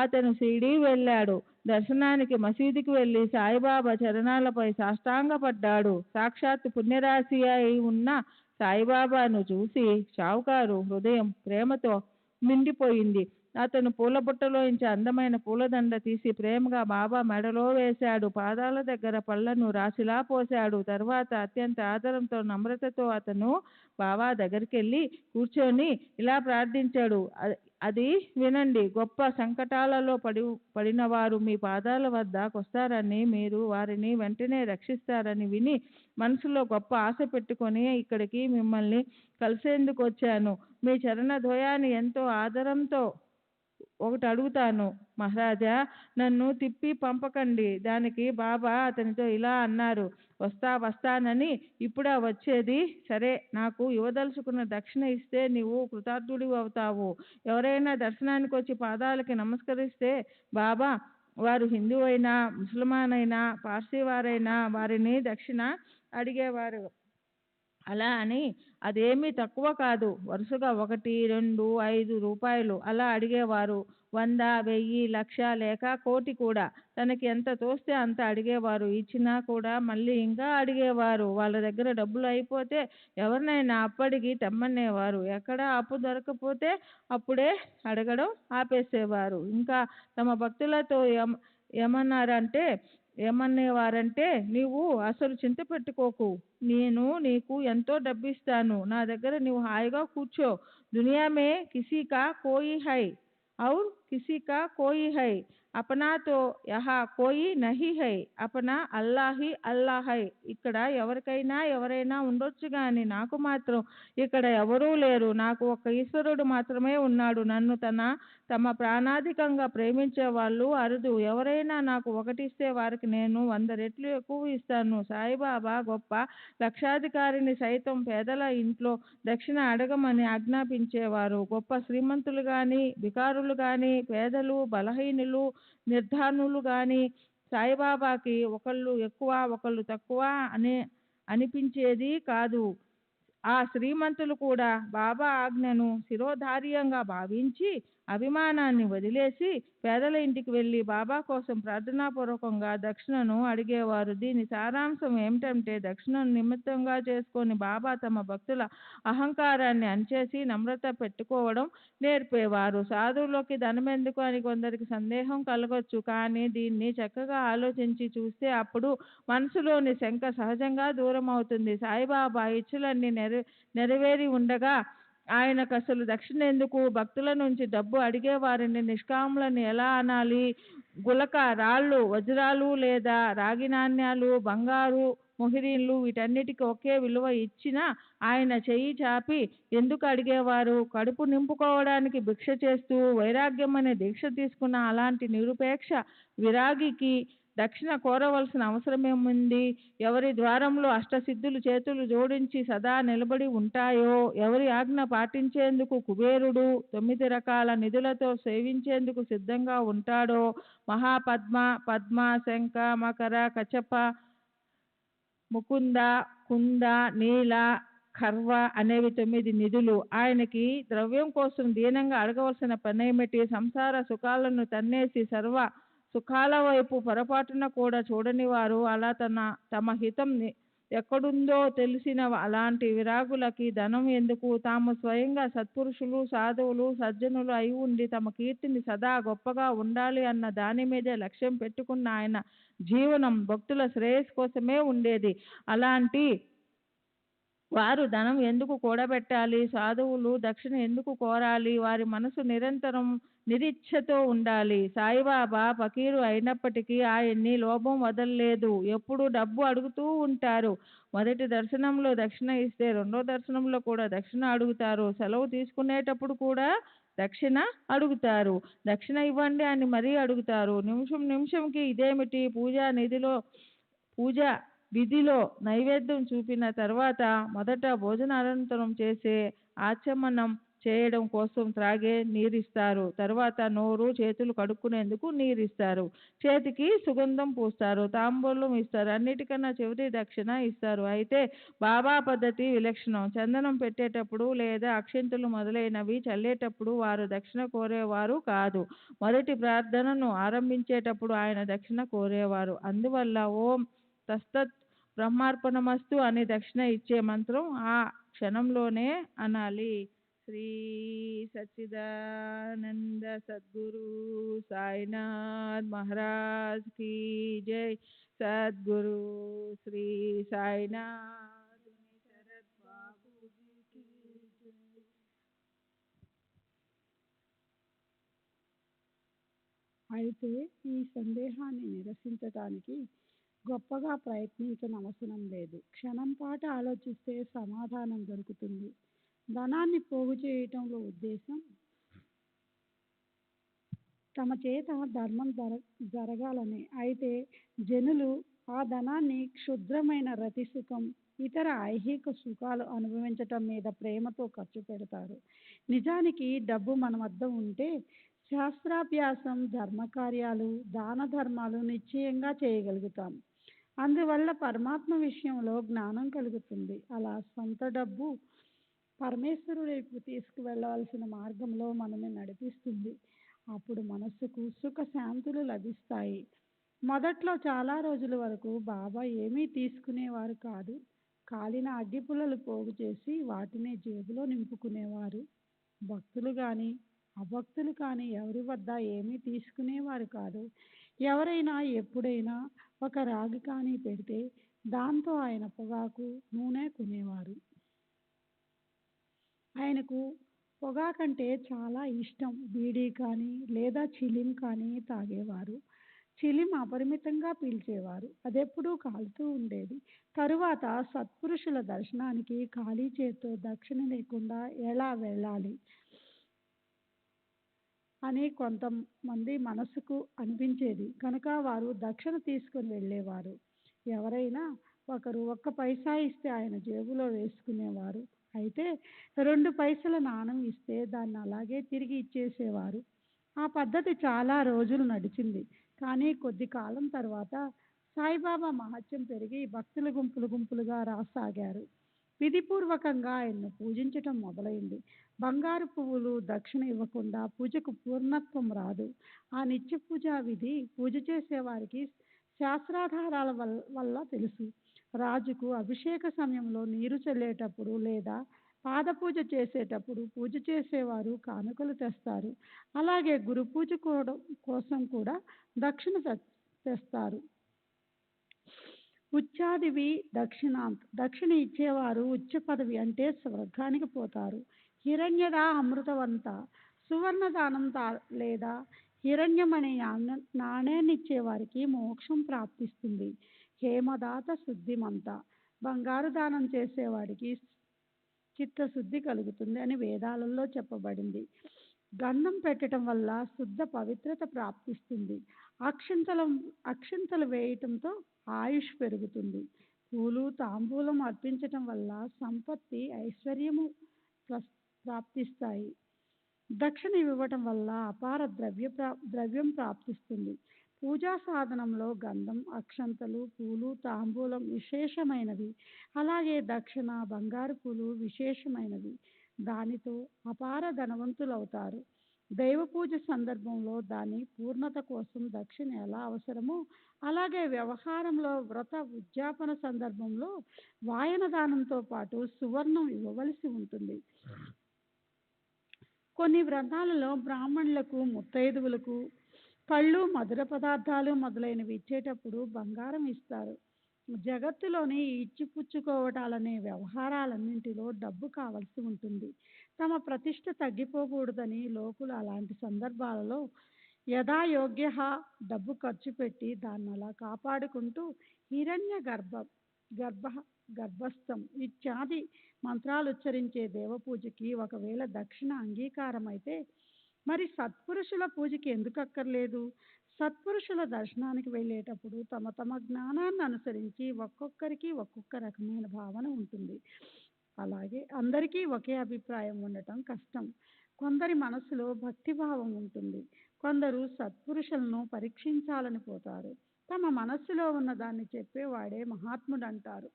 అతను షిరిడీ వెళ్ళాడు. దర్శనానికి మసీదుకి వెళ్ళి సాయిబాబా చరణాలపై సాష్టాంగపడ్డాడు. సాక్షాత్ పుణ్యరాశి అయి ఉన్న సాయిబాబాను చూసి షావుకారు హృదయం ప్రేమతో నిండిపోయింది. అతను పూలబుట్టలోంచి అందమైన పూలదండ తీసి ప్రేమగా బాబా మెడలో వేశాడు. పాదాల దగ్గర పళ్ళను రాశిలా పోశాడు. తర్వాత అత్యంత ఆదరంతో నమ్రతతో అతను బాబా దగ్గరికి వెళ్ళి కూర్చొని ఇలా ప్రార్థించాడు: అది వినండి. గొప్ప సంకటాలలో పడిన వారు మీ పాదాల వద్దకొస్తారని, మీరు వారిని వెంటనే రక్షిస్తారని విని మనసులో గొప్ప ఆశ పెట్టుకొని ఇక్కడికి మిమ్మల్ని కలిసేందుకు వచ్చాను. మీ చరణ ద్వయాన్ని ఎంతో ఆదరంతో ఒకటి అడుగుతాను మహారాజా, నన్ను తిప్పి పంపకండి. దానికి బాబా అతనితో ఇలా అన్నారు: వస్తానని ఇప్పుడా వచ్చేది? సరే, నాకు ఇవ్వదలుచుకున్న దక్షిణ ఇస్తే నీవు కృతార్థుడి అవుతావు. ఎవరైనా దర్శనానికి వచ్చి పాదాలకి నమస్కరిస్తే బాబా, వారు హిందూ అయినా, ముసల్మాన్ అయినా, పార్సీ వారైనా, వారిని దక్షిణ అడిగేవారు. అలా అని అదేమీ తక్కువ కాదు. వరుసగా 1, 2, 5 రూపాయలు అలా అడిగేవారు. 100, 1000, 1,00,000 లేక 1,00,00,000 కూడా. తనకి ఎంత తోస్తే అంత అడిగేవారు. ఇచ్చినా కూడా మళ్ళీ ఇంకా అడిగేవారు. వాళ్ళ దగ్గర డబ్బులు అయిపోతే ఎవరినైనా అప్పడికి తెమ్మనేవారు. ఎక్కడ అప్పు దొరకపోతే అప్పుడే అడగడం ఆపేసేవారు. ఇంకా తమ భక్తులతో ఏమనేవారంటే, నీవు అసలు చింత పెట్టుకోకు, నేను నీకు ఎంతో డబ్బిస్తాను, నా దగ్గర నీవు హాయిగా కూర్చో. దునియా మే కిసీ కా కోయి హై ఔర్ కిసీ కా కోయి హై అపనాతో యహా కోయి నహి హై, అపనా అల్లాహి అల్లా హై. ఇక్కడ ఎవరైనా ఉండొచ్చు కానీ నాకు మాత్రం ఇక్కడ ఎవరూ లేరు. నాకు ఒక ఈశ్వరుడు మాత్రమే ఉన్నాడు. నన్ను తమ ప్రాణాధికంగా ప్రేమించే వాళ్ళు అరుదు. ఎవరైనా నాకు ఒకటిస్తే వారికి నేను 100 రెట్లు ఎక్కువ ఇస్తాను. సాయిబాబా గొప్ప లక్షాధికారిని సైతం పేదల ఇంట్లో దక్షిణ అడగమని ఆజ్ఞాపించేవారు. గొప్ప శ్రీమంతులు గాని, బికారులు గాని, పేదలు, బలహీనులు, నిర్ధనులు గాని సాయిబాబాకి ఒకళ్ళు ఎక్కువ ఒకళ్ళు తక్కువ అనిపించేది కాదు. ఆ శ్రీమంతులు కూడా బాబా ఆజ్ఞను శిరోధార్యంగా భావించి అభిమానాన్ని వదిలేసి పేదల ఇంటికి వెళ్ళి బాబా కోసం ప్రార్థనాపూర్వకంగా దక్షిణను అడిగేవారు. దీని సారాంశం ఏమిటంటే దక్షిణను నిమిత్తంగా చేసుకొని బాబా తమ భక్తుల అహంకారాన్ని అణచేసి నమ్రత పెట్టుకోవడం నేర్పేవారు. సాధువులోకి ధనమెందుకు అని కొందరికి సందేహం కలగొచ్చు. కానీ దీన్ని చక్కగా ఆలోచించి చూస్తే అప్పుడు మనసులోని శంక సహజంగా దూరం అవుతుంది. సాయిబాబా ఇచ్చులన్నీ నెరవేరి ఉండగా ఆయనకు అసలు దక్షిణ ఎందుకు? భక్తుల నుంచి డబ్బు అడిగే వారిని నిష్కాములని ఎలా అనాలి? గులక, రాళ్ళు, వజ్రాలు లేదా రాగి నాణ్యాలు, బంగారు మొహిరీన్లు వీటన్నిటికీ ఒకే విలువ ఇచ్చినా ఆయన చెయ్యి చాపి ఎందుకు అడిగేవారు? కడుపు నింపుకోవడానికి భిక్ష చేస్తూ వైరాగ్యం అనే దీక్ష తీసుకున్న అలాంటి నిరుపేక్ష విరాగికి దక్షిణ కోరవలసిన అవసరమేముంది? ఎవరి ద్వారంలో అష్టసిద్ధులు చేతులు జోడించి సదా నిలబడి ఉంటాయో, ఎవరి ఆజ్ఞ పాటించేందుకు కుబేరుడు 9 రకాల నిధులతో సేవించేందుకు సిద్ధంగా ఉంటాడో, మహాపద్మ, పద్మ, శంఖ, మకర, కచప, ముకుంద, కుంద, నీల, ఖర్వ అనేవి 9 నిధులు. ఆయనకి ద్రవ్యం కోసం దీనంగా అడగవలసిన పనేమిటి? సంసార సుఖాలను తన్నేసి సర్వ సుఖాల వైపు పొరపాటున కూడా చూడని వారు అలా తమ హితం ఎక్కడుందో తెలిసిన అలాంటి విరాగులకి ధనం ఎందుకు? తాము స్వయంగా సత్పురుషులు, సాధువులు, సజ్జనులు అయి ఉండి తమ కీర్తిని సదా గొప్పగా ఉండాలి అన్న దాని మీదే లక్ష్యం పెట్టుకున్న ఆయన జీవనం భక్తుల శ్రేయస్సు కోసమే ఉండేది. అలాంటి వారు ధనం ఎందుకు కూడబెట్టాలి? సాధువులు దక్షిణ ఎందుకు కోరాలి? వారి మనసు నిరంతరం నిరీచ్ఛతో ఉండాలి. సాయిబాబా ఫకీరు అయినప్పటికీ ఆయన్ని లోభం వదలలేదు. ఎప్పుడు డబ్బు అడుగుతూ ఉంటారు. మొదటి దర్శనంలో దక్షిణ ఇస్తే రెండో దర్శనంలో కూడా దక్షిణ అడుగుతారు. సెలవు తీసుకునేటప్పుడు కూడా దక్షిణ అడుగుతారు. దక్షిణ ఇవ్వండి అని మరీ అడుగుతారు. నిమిషంకి ఇదేమిటి? పూజ విధిలో నైవేద్యం చూపిన తర్వాత మొదట భోజనానంతరం చేసే ఆచమనం చేయడం కోసం త్రాగే నీరిస్తారు. తర్వాత నోరు చేతులు కడుక్కునేందుకు నీరిస్తారు. చేతికి సుగంధం పూస్తారు. తాంబూలం ఇస్తారు. అన్నిటికన్నా చివరి దక్షిణ ఇస్తారు. అయితే బాబా పద్ధతి విలక్షణం. చందనం పెట్టేటప్పుడు లేదా అక్షింతలు మొదలైనవి చల్లేటప్పుడు వారు దక్షిణ కోరేవారు కాదు. మొదటి ప్రార్థనను ఆరంభించేటప్పుడు ఆయన దక్షిణ కోరేవారు. అందువల్ల ఓం తస్తత్ బ్రహ్మార్పణమస్తు అని దక్షిణ ఇచ్చే మంత్రం ఆ క్షణంలోనే అనాలి. శ్రీ సచ్చిదానంద సద్గురు సాయినాథ్ మహారాజ్ కీ జై. సద్గురు శ్రీ సాయినాథ్ శరత్ బాబూజీ కీ జై. అయితే ఈ సందేహాన్ని నిరసించటానికి గొప్పగా ప్రయత్నించనవసరం లేదు. క్షణం పాటు ఆలోచిస్తే సమాధానం దొరుకుతుంది. ధనాన్ని పోగు చేయటంలో ఉద్దేశం తమ చేత ధర్మం జరగాలని. అయితే జనులు ఆ ధనాన్ని క్షుద్రమైన రతి సుఖం, ఇతర ఐహిక సుఖాలు అనుభవించటం మీద ప్రేమతో ఖర్చు పెడతారు. నిజానికి డబ్బు మన వద్ద ఉంటే శాస్త్రాభ్యాసం, ధర్మకార్యాలు, దాన ధర్మాలు నిశ్చయంగా చేయగలుగుతాం. అందువల్ల పరమాత్మ విషయంలో జ్ఞానం కలుగుతుంది. అలా సొంత డబ్బు పరమేశ్వరుడి వైపు తీసుకువెళ్ళవలసిన మార్గంలో మనల్ని నడిపిస్తుంది. అప్పుడు మనస్సుకు సుఖ శాంతులు లభిస్తాయి. మొదట్లో చాలా రోజుల వరకు బాబా ఏమీ తీసుకునేవారు కాదు. కాలిన అగ్గిపుల్లలు పోగు చేసి వాటిని జేబులో నింపుకునేవారు. భక్తులు కానీ అభక్తులు కానీ ఎవరి వద్ద ఏమీ తీసుకునేవారు కాదు. ఎవరైనా ఎప్పుడైనా ఒక రాగి కానీ పెడితే దాంతో ఆయన పొగాకు, నూనె కొనేవారు. ఆయనకు పొగాకంటే చాలా ఇష్టం. బీడీ కానీ లేదా చిలిం కానీ తాగేవారు. చిలిం అపరిమితంగా పీల్చేవారు. అదెప్పుడూ కాలుతూ ఉండేది. తరువాత సత్పురుషుల దర్శనానికి ఖాళీ చేత్తో దక్షిణ లేకుండా ఎలా వెళ్ళాలి అని కొంతమంది మనసుకు అనిపించేది కనుక వారు దక్షిణ తీసుకుని వెళ్ళేవారు. ఎవరైనా ఒకరు ఒక్క పైసా ఇస్తే ఆయన జేబులో వేసుకునేవారు. అయితే 2 పైసల నాణెం ఇస్తే దాన్ని అలాగే తిరిగి ఇచ్చేసేవారు. ఆ పద్ధతి చాలా రోజులు నడిచింది. కానీ కొద్ది కాలం తర్వాత సాయిబాబా మహత్యం పెరిగి భక్తులు గుంపులు గుంపులుగా రాసాగారు. విధిపూర్వకంగా ఆయన్ను పూజించటం మొదలైంది. బంగారు పువ్వులు దక్షిణ ఇవ్వకుండా పూజకు పూర్ణత్వం రాదు. ఆ నిత్య పూజా విధి పూజ చేసేవారికి శాస్త్రాధారాల వల్ల తెలుసు. రాజుకు అభిషేక సమయంలో నీరు చల్లేటప్పుడు లేదా పాదపూజ చేసేటప్పుడు పూజ చేసేవారు కానుకలు తెస్తారు. అలాగే గురు పూజ కోసం కూడా దక్షిణ తెస్తారు. ఉచ్చాదివి దక్షిణాంత్ దక్షిణ ఇచ్చేవారు ఉచ్చ పదవి అంటే స్వర్గానికి పోతారు. హిరణ్యద అమృతవంత సువర్ణదానం లేదా హిరణ్యమణి నాణేన్ని ఇచ్చేవారికి మోక్షం ప్రాప్తిస్తుంది. హేమదాత శుద్ధిమంత బంగారు దానం చేసేవాడికి చిత్తశుద్ధి కలుగుతుంది అని వేదాలలో చెప్పబడింది. గంధం పెట్టడం వల్ల శుద్ధ పవిత్రత ప్రాప్తిస్తుంది. అక్షంతలు వేయటంతో ఆయుష్ పెరుగుతుంది. పూలు తాంబూలం అర్పించటం వల్ల సంపత్తి ఐశ్వర్యము ప్రాప్తిస్తాయి. దక్షిణ ఇవ్వటం వల్ల అపార ద్రవ్యం ప్రాప్తిస్తుంది. పూజా సాధనంలో గంధం, అక్షంతలు, పూలు, తాంబూలం విశేషమైనవి. అలాగే దక్షిణ, బంగారు పూలు విశేషమైనవి. దానితో అపార ధనవంతులవుతారు. దైవ పూజ సందర్భంలో దాని పూర్ణత కోసం దక్షిణ ఎలా అవసరమో అలాగే వ్యవహారంలో వ్రత ఉద్యాపన సందర్భంలో వాయనదానంతో పాటు సువర్ణం ఇవ్వవలసి ఉంటుంది. కొన్ని వ్రతాలలో బ్రాహ్మణులకు, ముత్తైదువులకు పళ్ళు, మధుర పదార్థాలు మొదలైనవి ఇచ్చేటప్పుడు బంగారం ఇస్తారు. జగత్తులోని ఇచ్చిపుచ్చుకోవటాలనే వ్యవహారాలన్నింటిలో డబ్బు కావలసి ఉంటుంది. తమ ప్రతిష్ట తగ్గిపోకూడదని లోకులు అలాంటి సందర్భాలలో యథాయోగ్య డబ్బు ఖర్చు పెట్టి దాన్ని అలా కాపాడుకుంటూ హిరణ్య గర్భస్థం ఇత్యాది మంత్రాలు ఉచ్చరించే దేవపూజకి ఒకవేళ దక్షిణ అంగీకారమైతే మరి సత్పురుషుల పూజకి ఎందుకు అక్కర్లేదు? సత్పురుషుల దర్శనానికి వెళ్ళేటప్పుడు తమ తమ జ్ఞానాన్ని అనుసరించి ఒక్కొక్కరికి ఒక్కొక్క రకమైన భావన ఉంటుంది. అలాగే అందరికీ ఒకే అభిప్రాయం ఉండటం కష్టం. కొందరి మనసులో భక్తిభావం ఉంటుంది. కొందరు సత్పురుషులను పరీక్షించాలని పోతారు. తమ మనస్సులో ఉన్న దాన్ని చెప్పేవాడే మహాత్ముడు అంటారు.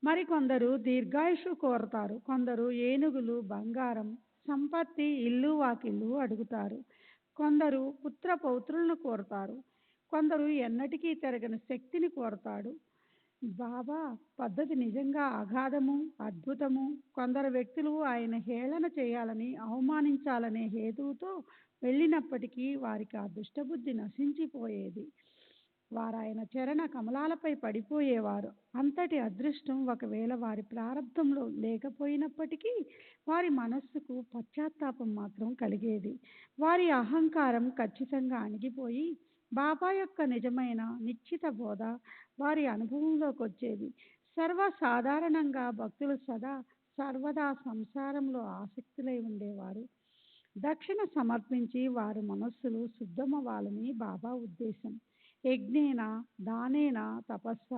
మరికొందరు దీర్ఘాయుషు కోరతారు. కొందరు ఏనుగులు, బంగారం, సంపత్తి, ఇల్లు వాకిళ్ళు అడుగుతారు. కొందరు పుత్ర పౌత్రులను కోరతారు. కొందరు ఎన్నటికీ తిరగని శక్తిని కోరతాడు. బాబా పద్ధతి నిజంగా అగాధము, అద్భుతము. కొందరు వ్యక్తులు ఆయన హేళన చేయాలని, అవమానించాలనే హేతువుతో వెళ్ళినప్పటికీ వారికి ఆ దుష్టబుద్ధి నశించిపోయేది. వారు ఆయన చరణ కమలాలపై పడిపోయేవారు. అంతటి అదృష్టం ఒకవేళ వారి ప్రారంభంలో లేకపోయినప్పటికీ వారి మనస్సుకు పశ్చాత్తాపం మాత్రం కలిగేది. వారి అహంకారం ఖచ్చితంగా అణిగిపోయి బాబా యొక్క నిజమైన నిశ్చిత బోధ వారి అనుభవంలోకి వచ్చేది. సర్వసాధారణంగా భక్తులు సర్వదా సంసారంలో ఆసక్తులై ఉండేవారు. దక్షిణ సమర్పించి వారి మనస్సులు శుద్ధమవ్వాలని బాబా ఉద్దేశం. యజ్ఞేన దానేన తపస్స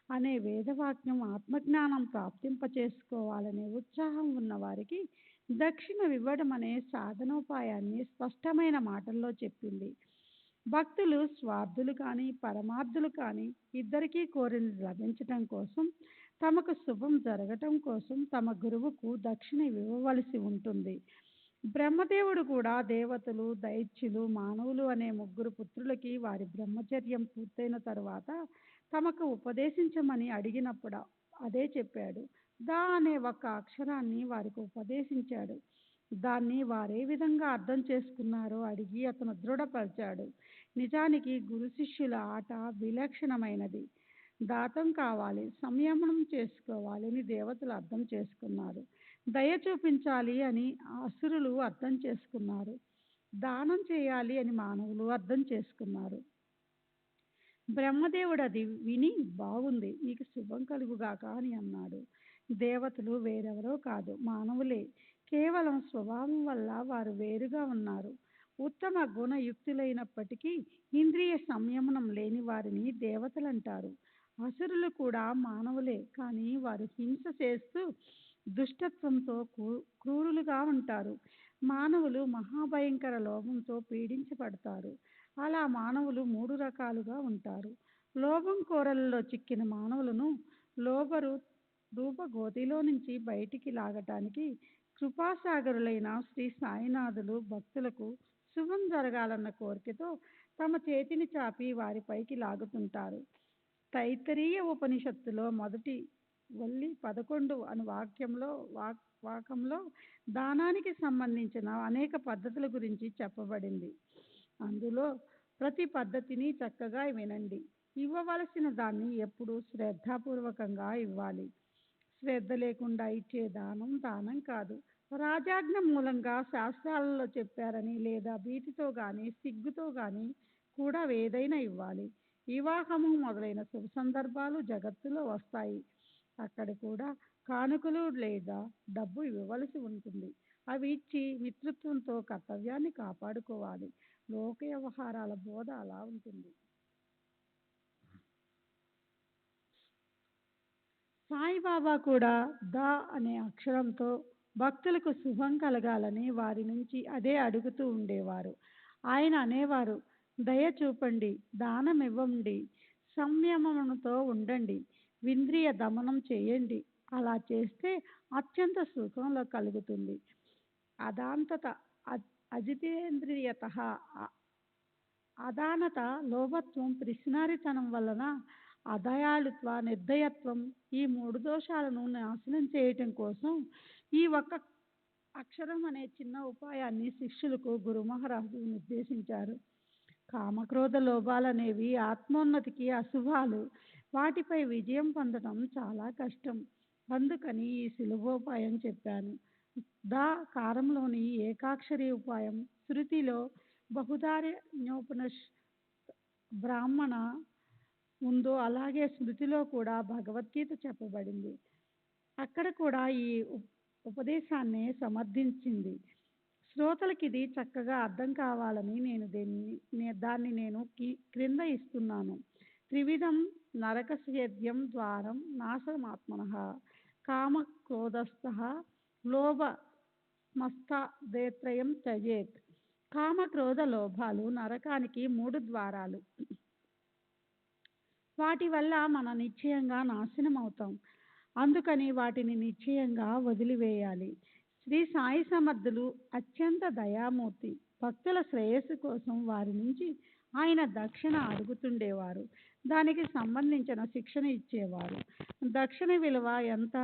అనే వేదవాక్యం ఆత్మజ్ఞానం ప్రాప్తింపచేసుకోవాలనే ఉత్సాహం ఉన్న వారికి దక్షిణ ఇవ్వడం అనే సాధనోపాయాన్ని స్పష్టమైన మాటల్లో చెప్పింది. భక్తులు స్వార్థులు కానీ పరమార్థులు కానీ ఇద్దరికీ కోరినది లభించటం కోసం, తమకు శుభం జరగటం కోసం తమ గురువుకు దక్షిణ ఇవ్వవలసి ఉంటుంది. బ్రహ్మదేవుడు కూడా దేవతలు, దైత్యులు, మానవులు అనే 3 పుత్రులకి వారి బ్రహ్మచర్యం పూర్తయిన తరువాత తమకు ఉపదేశించమని అడిగినప్పుడు అదే చెప్పాడు. దా అనే ఒక్క అక్షరాన్ని వారికి ఉపదేశించాడు. దాన్ని వారే విధంగా అర్థం చేసుకున్నారో అడిగి అతను దృఢపరిచాడు. నిజానికి గురు శిష్యుల ఆట విలక్షణమైనది. దాతం కావాలి, సంయమనం చేసుకోవాలి అని దేవతలు అర్థం చేసుకున్నారు. దయ చూపించాలి అని అసురులు అర్థం చేసుకున్నారు. దానం చేయాలి అని మానవులు అర్థం చేసుకున్నారు. బ్రహ్మదేవుడు అది విని బాగుంది, మీకు శుభం కలుగుగాక అని అన్నాడు. దేవతలు వేరెవరో కాదు, మానవులే. కేవలం స్వభావం వల్ల వారు వేరుగా ఉన్నారు. ఉత్తమ గుణయుక్తులైనప్పటికీ ఇంద్రియ సంయమనం లేని వారిని దేవతలంటారు. అసురులు కూడా మానవులే, కానీ వారు హింస చేస్తూ దుష్టత్వంతో క్రూరులుగా ఉంటారు. మానవులు మహాభయంకర లోభంతో పీడించబడతారు. అలా మానవులు 3 రకాలుగా ఉంటారు. లోభం కోరలలో చిక్కిన మానవులను రూపగోతిలో నుంచి బయటికి లాగటానికి కృపాసాగరులైన శ్రీ సాయినాథులు భక్తులకు శుభం జరగాలన్న కోరికతో తమ చేతిని చాపి వారిపైకి లాగుతుంటారు. తైత్తరీయ ఉపనిషత్తులో మొదటి వల్లి 11 అను వాకంలో దానానికి సంబంధించిన అనేక పద్ధతుల గురించి చెప్పబడింది. అందులో ప్రతి పద్ధతిని చక్కగా వినండి. ఇవ్వవలసిన దాన్ని ఎప్పుడూ శ్రద్ధాపూర్వకంగా ఇవ్వాలి. శ్రద్ధ లేకుండా ఇచ్చే దానం దానం కాదు. రాజాజ్ఞ మూలంగా శాస్త్రాలలో చెప్పారని లేదా భీతితో కానీ సిగ్గుతో కానీ కూడా ఏదైనా ఇవ్వాలి. వివాహము మొదలైన శుభ సందర్భాలు జగత్తులో వస్తాయి. అక్కడ కూడా కానుకలు లేదా డబ్బు ఇవ్వవలసి ఉంటుంది. అవి ఇచ్చి మిత్రత్వంతో కర్తవ్యాన్ని కాపాడుకోవాలి. లోక వ్యవహారాల బోధ అలా ఉంటుంది. సాయిబాబా కూడా దా అనే అక్షరంతో భక్తులకు శుభం కలగాలని వారి నుంచి అదే అడుగుతూ ఉండేవారు. ఆయన అనేవారు, దయ చూపండి, దానం ఇవ్వండి, సంయమనంతో ఉండండి, ఇంద్రియ దమనం చేయండి. అలా చేస్తే అత్యంత సుఖంలో కలుగుతుంది. అదాంతత అజితేంద్రియత అదానత లోభత్వం పిసినారితనం వలన అదయాళుత్వ నిర్దయత్వం ఈ 3 దోషాలను నాశనం చేయటం కోసం ఈ ఒక్క అక్షరం అనే చిన్న ఉపాయాన్ని శిష్యులకు గురు మహారాజు నిర్దేశించారు. కామక్రోధ లోభాలనేవి ఆత్మోన్నతికి అశుభాలు. వాటిపై విజయం పొందడం చాలా కష్టం. అందుకని ఈ సులభోపాయం చెప్పాను. దా కారంలోని ఏకాక్షరి ఉపాయం శృతిలో బహుధారణ్యోపనిష్ బ్రాహ్మణ ఉందో అలాగే స్మృతిలో కూడా భగవద్గీత చెప్పబడింది. అక్కడ కూడా ఈ ఉపదేశాన్ని సమర్థించింది. శ్రోతలకు ఇది చక్కగా అర్థం కావాలని దాన్ని నేను క్రింద ఇస్తున్నాను. త్రివిధం నరకస్యేద్యం ద్వారం నాశమాత్మనః కామ క్రోధస్థః లోభ మస్తాదేత్రయం త్యజేత్. కామ క్రోధ లోభాలు నరకానికి 3 ద్వారాలు. వాటి వల్ల మనం నిశ్చయంగా నాశనం అవుతాం. అందుకని వాటిని నిశ్చయంగా వదిలివేయాలి. శ్రీ సాయి సమర్థులు అత్యంత దయామూర్తి. భక్తుల శ్రేయస్సు కోసం వారి నుంచి ఆయన దక్షిణ అడుగుతుండేవారు. దానికి సంబంధించిన శిక్షణ ఇచ్చేవారు. దక్షిణ విలువ ఎంత?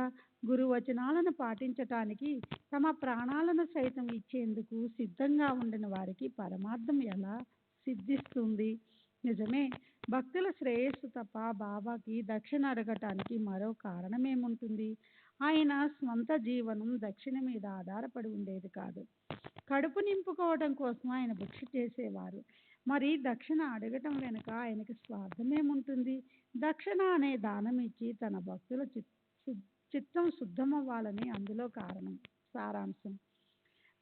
గురువచనాలను పాటించటానికి తమ ప్రాణాలను సైతం ఇచ్చేందుకు సిద్ధంగా ఉండిన వారికి పరమార్థం ఎలా సిద్ధిస్తుంది? నిజమే, భక్తుల శ్రేయస్సు తప్ప బాబాకి దక్షిణ అడగటానికి మరో కారణమేముంటుంది? ఆయన స్వంత జీవనం దక్షిణ మీద ఆధారపడి ఉండేది కాదు. కడుపు నింపుకోవడం కోసం ఆయన భిక్ష చేసేవారు. మరి దక్షిణ అడగటం వెనుక ఆయనకి స్వార్థమేముంటుంది? దక్షిణ అనే దానం ఇచ్చి తన భక్తుల చిత్తం శుద్ధమవ్వాలని అందులో సారాంశం.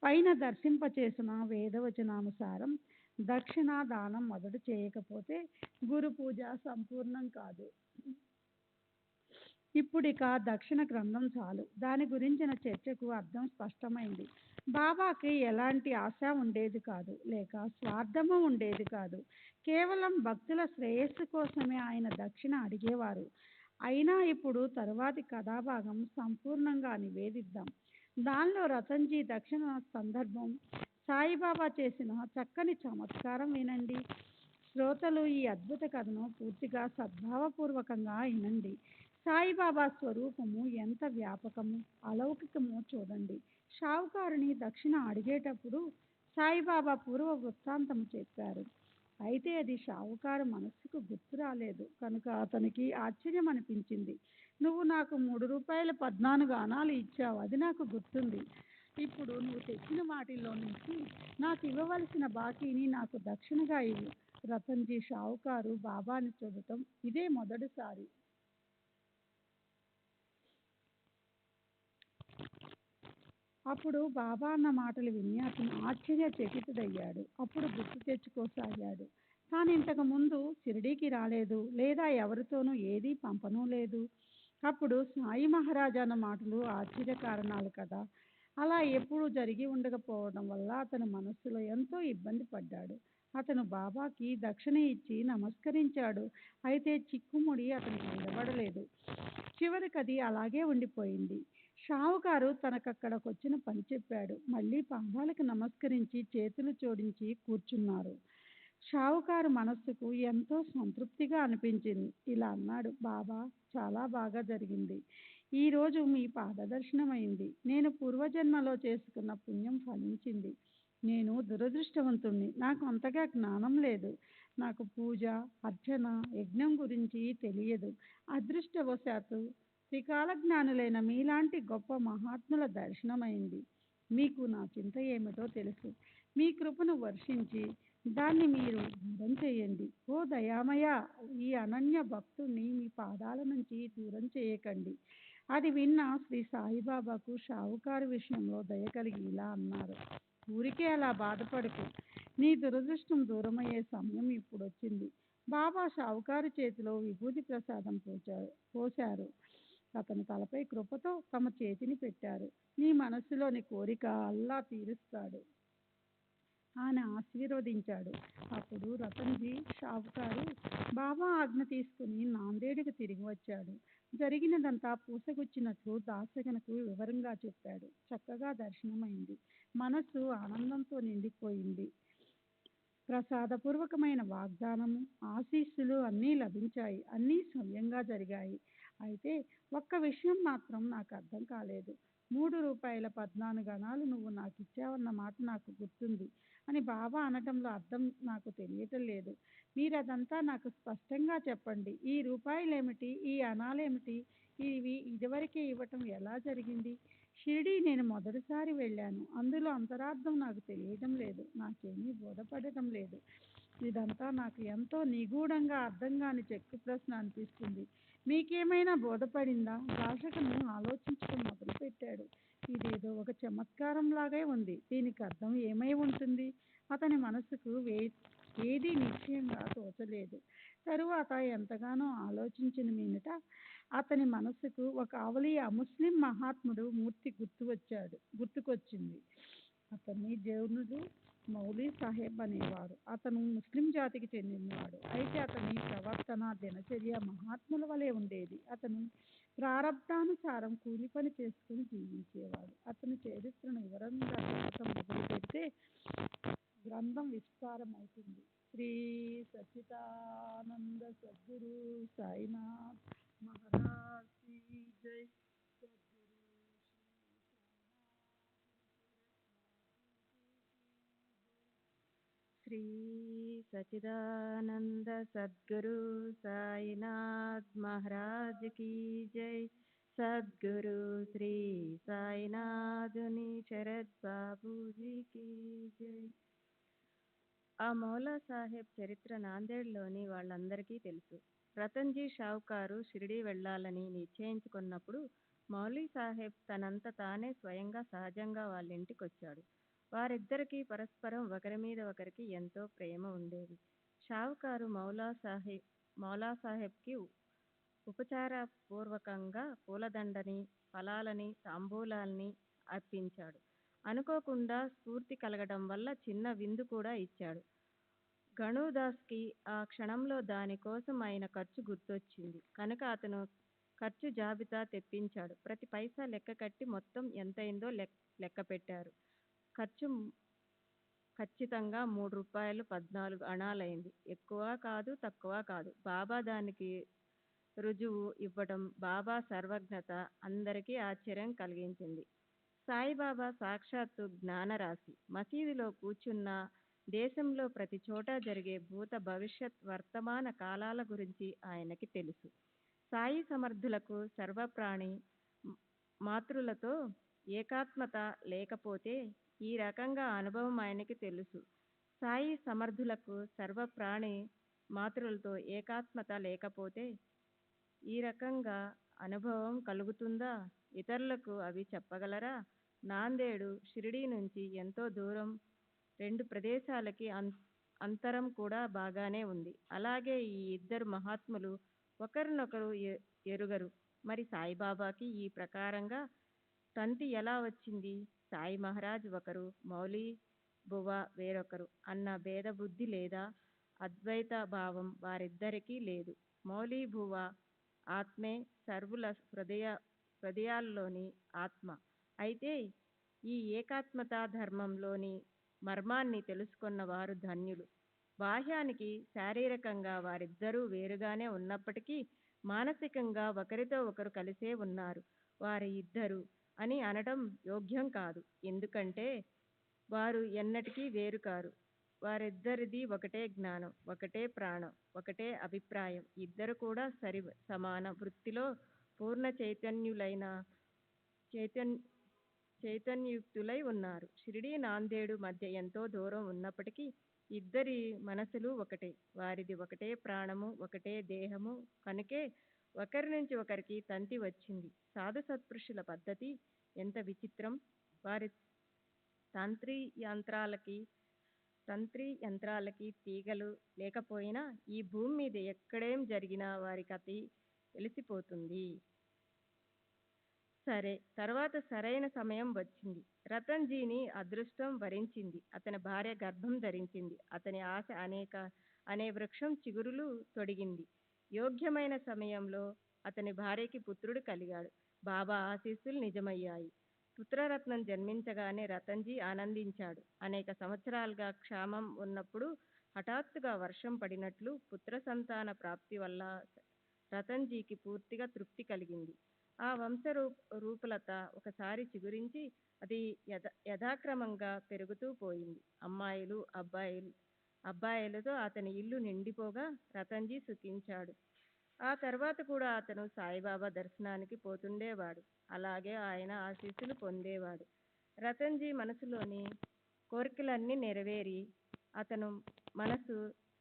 పైన దర్శింపచేసిన వేదవచనానుసారం దక్షిణ దానం మొదట చేయకపోతే గురు పూజ సంపూర్ణం కాదు. ఇప్పుడిక దక్షిణ గ్రంథం చాలు. దాని గురించిన చర్చకు అర్థం స్పష్టమైంది. బాబాకి ఎలాంటి ఆశ ఉండేది కాదు, లేక స్వార్థము ఉండేది కాదు. కేవలం భక్తుల శ్రేయస్సు కోసమే ఆయన దక్షిణ అడిగేవారు. అయినా ఇప్పుడు తరువాతి కథాభాగం సంపూర్ణంగా నివేదిద్దాం. దానిలో రతన్జీ దక్షిణ సందర్భం సాయిబాబా చేసిన చక్కని చమత్కారం వినండి. శ్రోతలు ఈ అద్భుత కథను పూర్తిగా సద్భావపూర్వకంగా వినండి. సాయిబాబా స్వరూపము ఎంత వ్యాపకము, అలౌకికమో చూడండి. షావుకారుని దక్షిణ అడిగేటప్పుడు సాయిబాబా పూర్వ వృత్తాంతము చెప్పారు. అయితే అది షావుకారు మనస్సుకు గుర్తు రాలేదు కనుక అతనికి ఆశ్చర్యం అనిపించింది. నువ్వు నాకు 3 రూపాయల 14 అణాలు ఇచ్చావు, అది నాకు గుర్తుంది. ఇప్పుడు నువ్వు తెచ్చిన వాటిల్లో నుంచి నాకు ఇవ్వవలసిన బాకీని నాకు దక్షిణగా ఇవ్వు. రతన్జీ షావుకారు బాబాని చూడటం ఇదే మొదటిసారి. అప్పుడు బాబా అన్న మాటలు విని అతను ఆశ్చర్యచకితుడయ్యాడు. అప్పుడు గుర్తు తెచ్చుకోసాగాడు. తాను ఇంతకు ముందు షిరిడీకి రాలేదు, లేదా ఎవరితోనూ ఏదీ పంపనూ లేదు. అప్పుడు సాయి మహారాజా అన్న మాటలు ఆశ్చర్య కారణాలు కదా. అలా ఎప్పుడూ జరిగి ఉండకపోవడం వల్ల అతని మనస్సులో ఎంతో ఇబ్బంది పడ్డాడు. అతను బాబాకి దక్షిణ ఇచ్చి నమస్కరించాడు. అయితే చిక్కుముడి అతనికి విడబడలేదు. చివరికి అది అలాగే ఉండిపోయింది. షావుకారు తనకక్కడకొచ్చిన పని చెప్పాడు. మళ్ళీ పాదాలకు నమస్కరించి చేతులు జోడించి కూర్చున్నారు. షావుకారు మనస్సుకు ఎంతో సంతృప్తిగా అనిపించింది. ఇలా అన్నాడు, బాబా, చాలా బాగా జరిగింది. ఈరోజు మీ పాదదర్శనమైంది. నేను పూర్వజన్మలో చేసుకున్న పుణ్యం ఫలించింది. నేను దురదృష్టవంతుణ్ణి. నాకు అంతగా జ్ఞానం లేదు. నాకు పూజ, అర్చన, యజ్ఞం గురించి తెలియదు. అదృష్టవశాత్తు త్రికాల జ్ఞానులైన మీలాంటి గొప్ప మహాత్ముల దర్శనమైంది. మీకు నా చింత ఏమిటో తెలుసు. మీ కృపను వర్షించి దాన్ని మీరు దూరం చేయండి. ఓ దయామయ, ఈ అనన్య భక్తుణ్ణి మీ పాదాల నుంచి దూరం చేయకండి. అది విన్న శ్రీ సాయిబాబాకు షావుకారు విషయంలో దయ కలిగి ఇలా అన్నారు, ఊరికే అలా బాధపడకు. నీ దురదృష్టం దూరమయ్యే సమయం ఇప్పుడు వచ్చింది. బాబా షావుకారు చేతిలో విభూతి ప్రసాదం పోశారు. అతని తలపై కృపతో తమ చేతిని పెట్టారు. నీ మనస్సులోని కోరిక అల్లా తీరుస్తాడు అని ఆశీర్వదించాడు. అప్పుడు రతన్జీ షావుకారు బాబా ఆజ్ఞ తీసుకుని నాందేడుకు తిరిగి వచ్చాడు. జరిగినదంతా పూసగుచ్చినట్లు దాసగనకు వివరంగా చెప్పాడు. చక్కగా దర్శనమైంది. మనస్సు ఆనందంతో నిండిపోయింది. ప్రసాదపూర్వకమైన వాగ్దానము, ఆశీస్సులు అన్నీ లభించాయి. అన్నీ సవ్యంగా జరిగాయి. అయితే ఒక్క విషయం మాత్రం నాకు అర్థం కాలేదు. 3 రూపాయల 14 అణాలు నువ్వు నాకు ఇచ్చావన్న మాట నాకు గుర్తుంది అని బాబా అనటంలో అర్థం నాకు తెలియటం లేదు. మీరదంతా నాకు స్పష్టంగా చెప్పండి. ఈ రూపాయలేమిటి, ఈ అణాలేమిటి, ఇవి ఇదివరకే ఇవ్వటం ఎలా జరిగింది? షిరిడీ నేను మొదటిసారి వెళ్ళాను. అందులో అంతరార్థం నాకు తెలియటం లేదు. నాకేమీ బోధపడటం లేదు. ఇదంతా నాకు ఎంతో నిగూఢంగా అర్థం కాని చెక్కు ప్రశ్న అనిపిస్తుంది. మీకేమైనా బోధపడిందా? భాషకును ఆలోచించడం మొదలుపెట్టాడు. ఇదేదో ఒక చమత్కారంలాగే ఉంది. దీనికి అర్థం ఏమై ఉంటుంది? అతని మనసుకు ఏదీ నిశ్చయంగా తోచలేదు. తరువాత ఎంతగానో ఆలోచించిన మీదట అతని మనసుకు ఒక అవలియా ముస్లిం మహాత్ముడు మూర్తి గుర్తుకొచ్చింది. అతన్ని జైనులు మౌలీ సాహెబ్ అనేవారు. అతను ముస్లిం జాతికి చెందినవాడు. అయితే అతని ప్రవర్తన, దినచర్య మహాత్ముల వలె ఉండేది. అతను ప్రారబ్ధానుసారం కూలి పని చేసుకుని జీవించేవాడు. అతని చరిత్రను వివరంగా చెప్పటం మొదలు పెడితే గ్రంథం విస్తారమవుతుంది. శ్రీ సచ్చిదానంద సద్గురు సాయినాథ్ మహారాజ్ కీ జై. శ్రీ సచిదానంద సద్గురు సాయినాథ్ మహారాజ్ కీ జై. సద్గురు శ్రీ సాయినాథుని శరత్ బాబూజీ కీ జై. ఆ మౌలా సాహెబ్ చరిత్ర నాందేడ్లోని వాళ్ళందరికీ తెలుసు. రతన్జీ షావుకారు షిరిడీ వెళ్ళాలని నిశ్చయించుకున్నప్పుడు మౌలీ సాహెబ్ తనంత తానే స్వయంగా సహజంగా వాళ్ళ ఇంటికొచ్చాడు. వారిద్దరికీ పరస్పరం ఒకరి మీద ఒకరికి ఎంతో ప్రేమ ఉండేది. షావుకారు మౌలా సాహెబ్కి ఉపచారపూర్వకంగా పూలదండని, ఫలాలని, తాంబూలాల్ని అర్పించాడు. అనుకోకుండా స్ఫూర్తి కలగడం వల్ల చిన్న విందు కూడా ఇచ్చాడు. గణుదాస్కి ఆ క్షణంలో దానికోసం అయిన ఖర్చు గుర్తొచ్చింది కనుక అతను ఖర్చు జాబితా తెప్పించాడు. ప్రతి పైసా లెక్క కట్టి మొత్తం ఎంతైందో లెక్క పెట్టారు. ఖర్చు ఖచ్చితంగా 3 రూపాయలు 14 అణాలైంది. ఎక్కువ కాదు, తక్కువ కాదు. బాబా దానికి రుజువు ఇవ్వడం, బాబా సర్వజ్ఞత అందరికీ ఆశ్చర్యం కలిగించింది. సాయిబాబా సాక్షాత్తు జ్ఞానరాశి. మసీదులో కూర్చున్న దేశంలో ప్రతి చోట జరిగే భూత భవిష్యత్ వర్తమాన కాలాల గురించి ఆయనకి తెలుసు. సాయి సమర్థులకు సర్వప్రాణి మాతృలతో ఏకాత్మత లేకపోతే ఈ రకంగా అనుభవం ఆయనకి తెలుసు. సాయి సమర్థులకు సర్వప్రాణి మాతృలతో ఏకాత్మత లేకపోతే ఈ రకంగా అనుభవం కలుగుతుందా? ఇతరులకు అవి చెప్పగలరా? నాందేడు షిరిడీ నుంచి ఎంతో దూరం, 2 ప్రదేశాలకి అంతరం కూడా బాగానే ఉంది. అలాగే ఈ ఇద్దరు మహాత్ములు ఒకరినొకరు ఎరుగరు. మరి సాయిబాబాకి ఈ ప్రకారంగా తంతి ఎలా వచ్చింది? సాయి మహారాజ్ ఒకరు, మౌలి బువ వేరొకరు అన్న భేద బుద్ధి లేదా అద్వైత భావం వారిద్దరికీ లేదు. మౌలి బువ ఆత్మే, సర్వుల హృదయాల్లోని ఆత్మ. అయితే ఈ ఏకాత్మతా ధర్మంలోని మర్మాన్ని తెలుసుకున్న వారు ధన్యులు. బాహ్యానికి శారీరకంగా వారిద్దరూ వేరుగానే ఉన్నప్పటికీ మానసికంగా ఒకరితో ఒకరు కలిసే ఉన్నారు. వారి ఇద్దరు అని అనడం యోగ్యం కాదు. ఎందుకంటే వారు ఎన్నటికీ వేరు కారు. వారిద్దరిది ఒకటే జ్ఞానం, ఒకటే ప్రాణం, ఒకటే అభిప్రాయం. ఇద్దరు కూడా సమాన వృత్తిలో పూర్ణ చైతన్యయుక్తులై ఉన్నారు. షిరిడీ నాందేడు మధ్య ఎంతో దూరం ఉన్నప్పటికీ ఇద్దరి మనసులు ఒకటే. వారిది ఒకటే ప్రాణము, ఒకటే దేహము. కనుకే ఒకరి నుంచి ఒకరికి తంతి వచ్చింది. సాధు సత్పురుషుల పద్ధతి ఎంత విచిత్రం! వారి తంత్రి యంత్రాలకి తీగలు లేకపోయినా ఈ భూమి మీద ఎక్కడేం జరిగినా వారికది తెలిసిపోతుంది. సరే, తర్వాత సరైన సమయం వచ్చింది. రతన్జీని అదృష్టం వరించింది. అతని భార్య గర్భం ధరించింది. అతని ఆశ అనే వృక్షం చిగురులు తొడిగింది. యోగ్యమైన సమయంలో అతని భార్యకి పుత్రుడు కలిగాడు. బాబా ఆశీస్సులు నిజమయ్యాయి. పుత్రరత్నం జన్మించగానే రతన్జీ ఆనందించాడు. అనేక సంవత్సరాలుగా క్షామం ఉన్నప్పుడు హఠాత్తుగా వర్షం పడినట్లు పుత్ర సంతాన ప్రాప్తి వల్ల రతన్జీకి పూర్తిగా తృప్తి కలిగింది. ఆ వంశ రూపలత ఒకసారి చిగురించి అది యథాక్రమంగా పెరుగుతూ పోయింది. అమ్మాయిలు అబ్బాయిలతో అతని ఇల్లు నిండిపోగా రతన్జీ సుఖించాడు. ఆ తర్వాత కూడా అతను సాయిబాబా దర్శనానికి పోతుండేవాడు. అలాగే ఆయన ఆశీస్సులు పొందేవాడు. రతన్జీ మనసులోని కోరికలన్నీ నెరవేరి అతను మనసు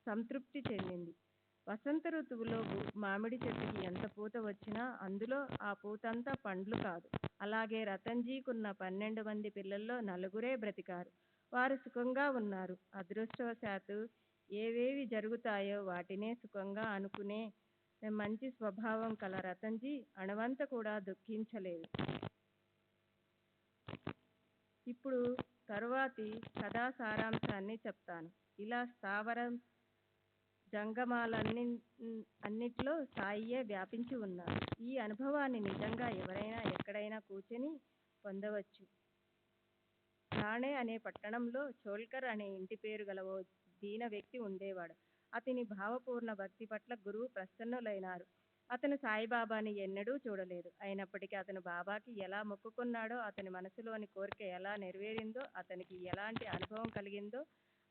సంతృప్తి చెందింది. వసంత ఋతువులో మామిడి చెట్టుకి ఎంత పూత వచ్చినా అందులో ఆ పూతంతా పండ్లు కాదు. అలాగే రతన్జీకున్న 12 మంది పిల్లల్లో 4 బ్రతికారు. వారు సుఖంగా ఉన్నారు. అదృష్టవశాత్తు ఏవేవి జరుగుతాయో వాటినే సుఖంగా అనుకునే మంచి స్వభావం కల రతన్జీ అణువంత కూడా దుఃఖించలేదు. ఇప్పుడు తరువాతి కథా సారాంశాన్ని చెప్తాను. ఇలా స్థావరం జంగమాలన్నిట్లో సాయియే వ్యాపించి ఉన్నారు. ఈ అనుభవాన్ని నిజంగా ఎవరైనా ఎక్కడైనా కూర్చొని పొందవచ్చు. ఠాణే అనే పట్టణంలో చోల్కర్ అనే ఇంటి పేరు గల ఓ దీన వ్యక్తి ఉండేవాడు. అతని భావపూర్ణ భక్తి పట్ల గురువు ప్రసన్నులైనారు. అతను సాయిబాబాని ఎన్నడూ చూడలేదు. అయినప్పటికీ అతను బాబాకి ఎలా మొక్కుకున్నాడో, అతని మనసులోని కోరిక ఎలా నెరవేరిందో, అతనికి ఎలాంటి అనుభవం కలిగిందో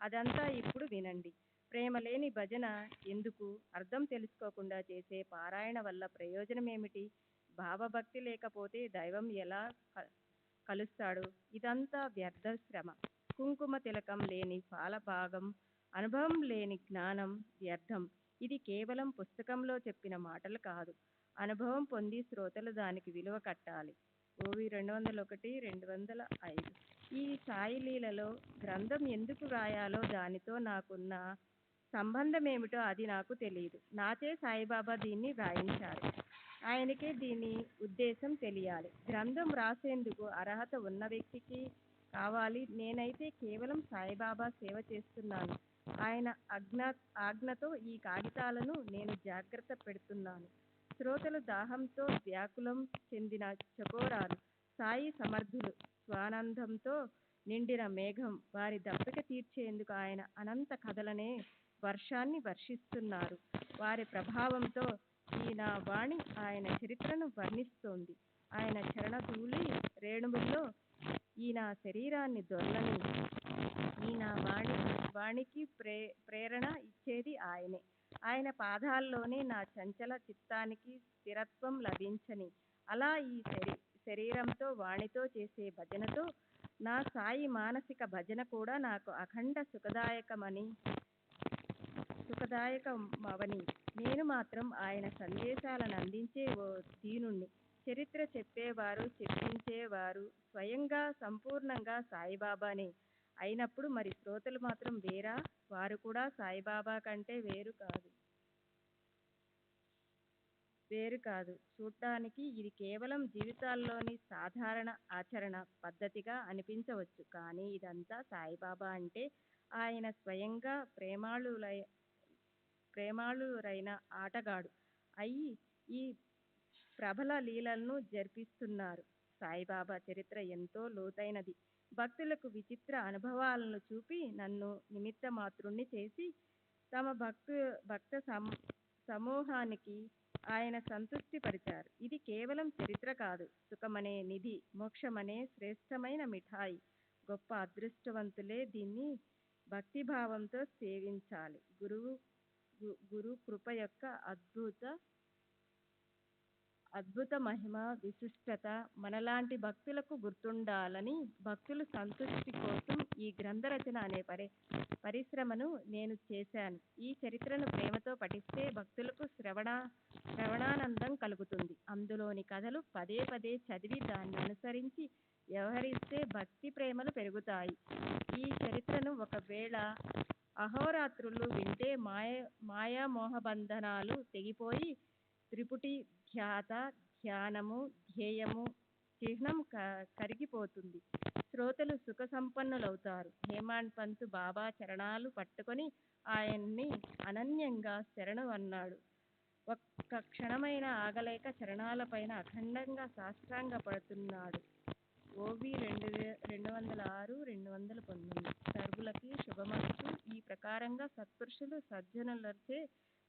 అదంతా ఇప్పుడు వినండి. ప్రేమ లేని భజన ఎందుకు? అర్థం తెలుసుకోకుండా చేసే పారాయణ వల్ల ప్రయోజనమేమిటి? భావభక్తి లేకపోతే దైవం ఎలా కలుస్తాడు? ఇదంతా వ్యర్థ శ్రమ. కుంకుమ తిలకం లేని పాలభాగం, అనుభవం లేని జ్ఞానం వ్యర్థం. ఇది కేవలం పుస్తకంలో చెప్పిన మాటలు కాదు. అనుభవం పొంది శ్రోతలు దానికి విలువ కట్టాలి. ఓవి 201-205. ఈ సాయిలీలలో గ్రంథం ఎందుకు రాయాలో, దానితో నాకున్న సంబంధమేమిటో అది నాకు తెలియదు. నాచే సాయిబాబా దీన్ని వ్రాయించారు. ఆయనకే దీని ఉద్దేశం తెలియాలి. గ్రంథం రాసేందుకు అర్హత ఉన్న వ్యక్తికి కావాలి. నేనైతే కేవలం సాయిబాబా సేవ చేస్తున్నాను. ఆయన ఆజ్ఞతో ఈ కాగితాలను నేను జాగ్రత్త పెడుతున్నాను. శ్రోతలు దాహంతో వ్యాకులం చెందిన చకోరాలు, సాయి సమర్థులు స్వానందంతో నిండిన మేఘం. వారి దప్పిక తీర్చేందుకు ఆయన అనంత కథలనే వర్షాన్ని వర్షిస్తున్నారు. వారి ప్రభావంతో ఈ నా వాణి ఆయన చరిత్రను వర్ణిస్తోంది. ఆయన చరణధూళి రేణువుల్లో ఈ నా శరీరాన్ని దొర్లని ఈ నా వాణికి ప్రేరణ ఇచ్చేది ఆయనే. ఆయన పాదాల్లోనే నా చంచల చిత్తానికి స్థిరత్వం లభించని. అలా ఈ శరీరంతో వాణితో చేసే భజనతో నా సాయి మానసిక భజన కూడా నాకు అఖండ సుఖదాయకమవని. నేను మాత్రం ఆయన సందేశాలను అందించే ఓ దీనుణ్ణి. చరిత్ర చెప్పేవారు, చెప్పించేవారు స్వయంగా సంపూర్ణంగా సాయిబాబానే అయినప్పుడు మరి శ్రోతలు మాత్రం వేరా? వారు కూడా సాయిబాబా కంటే వేరు కాదు. చూడ్డానికి ఇది కేవలం జీవితాల్లోని సాధారణ ఆచరణ పద్ధతిగా అనిపించవచ్చు. కానీ ఇదంతా సాయిబాబా అంటే ఆయన స్వయంగా ప్రేమాళురైన ఆటగాడు అయి ఈ ప్రబల లీలలను జరిపిస్తున్నారు. సాయిబాబా చరిత్ర ఎంతో లోతైనది. భక్తులకు విచిత్ర అనుభవాలను చూపి నన్ను నిమిత్త మాత్రుణ్ణి చేసి తమ భక్త సమూహానికి ఆయన సంతృప్తి పరిచారు. ఇది కేవలం చరిత్ర కాదు, సుఖమనే నిధి, మోక్షమనే శ్రేష్టమైన మిఠాయి. గొప్ప అదృష్టవంతులే దీన్ని భక్తిభావంతో సేవించాలి. గురు కృప యొక్క అద్భుత మహిమ విశిష్టత మనలాంటి భక్తులకు గుర్తుండాలని భక్తుల సంతృప్తి కోసం ఈ గ్రంథ రచన అనే పరిశ్రమను నేను చేశాను. ఈ చరిత్రను ప్రేమతో పఠిస్తే భక్తులకు శ్రవణానందం కలుగుతుంది. అందులోని కథలు పదే పదే చదివి దాన్ని అనుసరించి వ్యవహరిస్తే భక్తి ప్రేమలు పెరుగుతాయి. ఈ చరిత్రను ఒకవేళ అహోరాత్రులు వింటే మాయామోహబంధనాలు తెగిపోయి త్రిపుటి ధ్యానము ధ్యేయము చిహ్నం కరిగిపోతుంది. శ్రోతలు సుఖ సంపన్నులవుతారు. హేమాడ్ పంత్ బాబా చరణాలు పట్టుకొని ఆయన్ని అనన్యంగా శరణు అన్నాడు. ఒక్క క్షణమైన ఆగలేక చరణాలపైన అఖండంగా సాష్టాంగ పడుతున్నాడు. ఓవి 206-219. సర్వులకి శుభమస్తు. ఈ ప్రకారంగా సత్పురుషులు సజ్జనులచే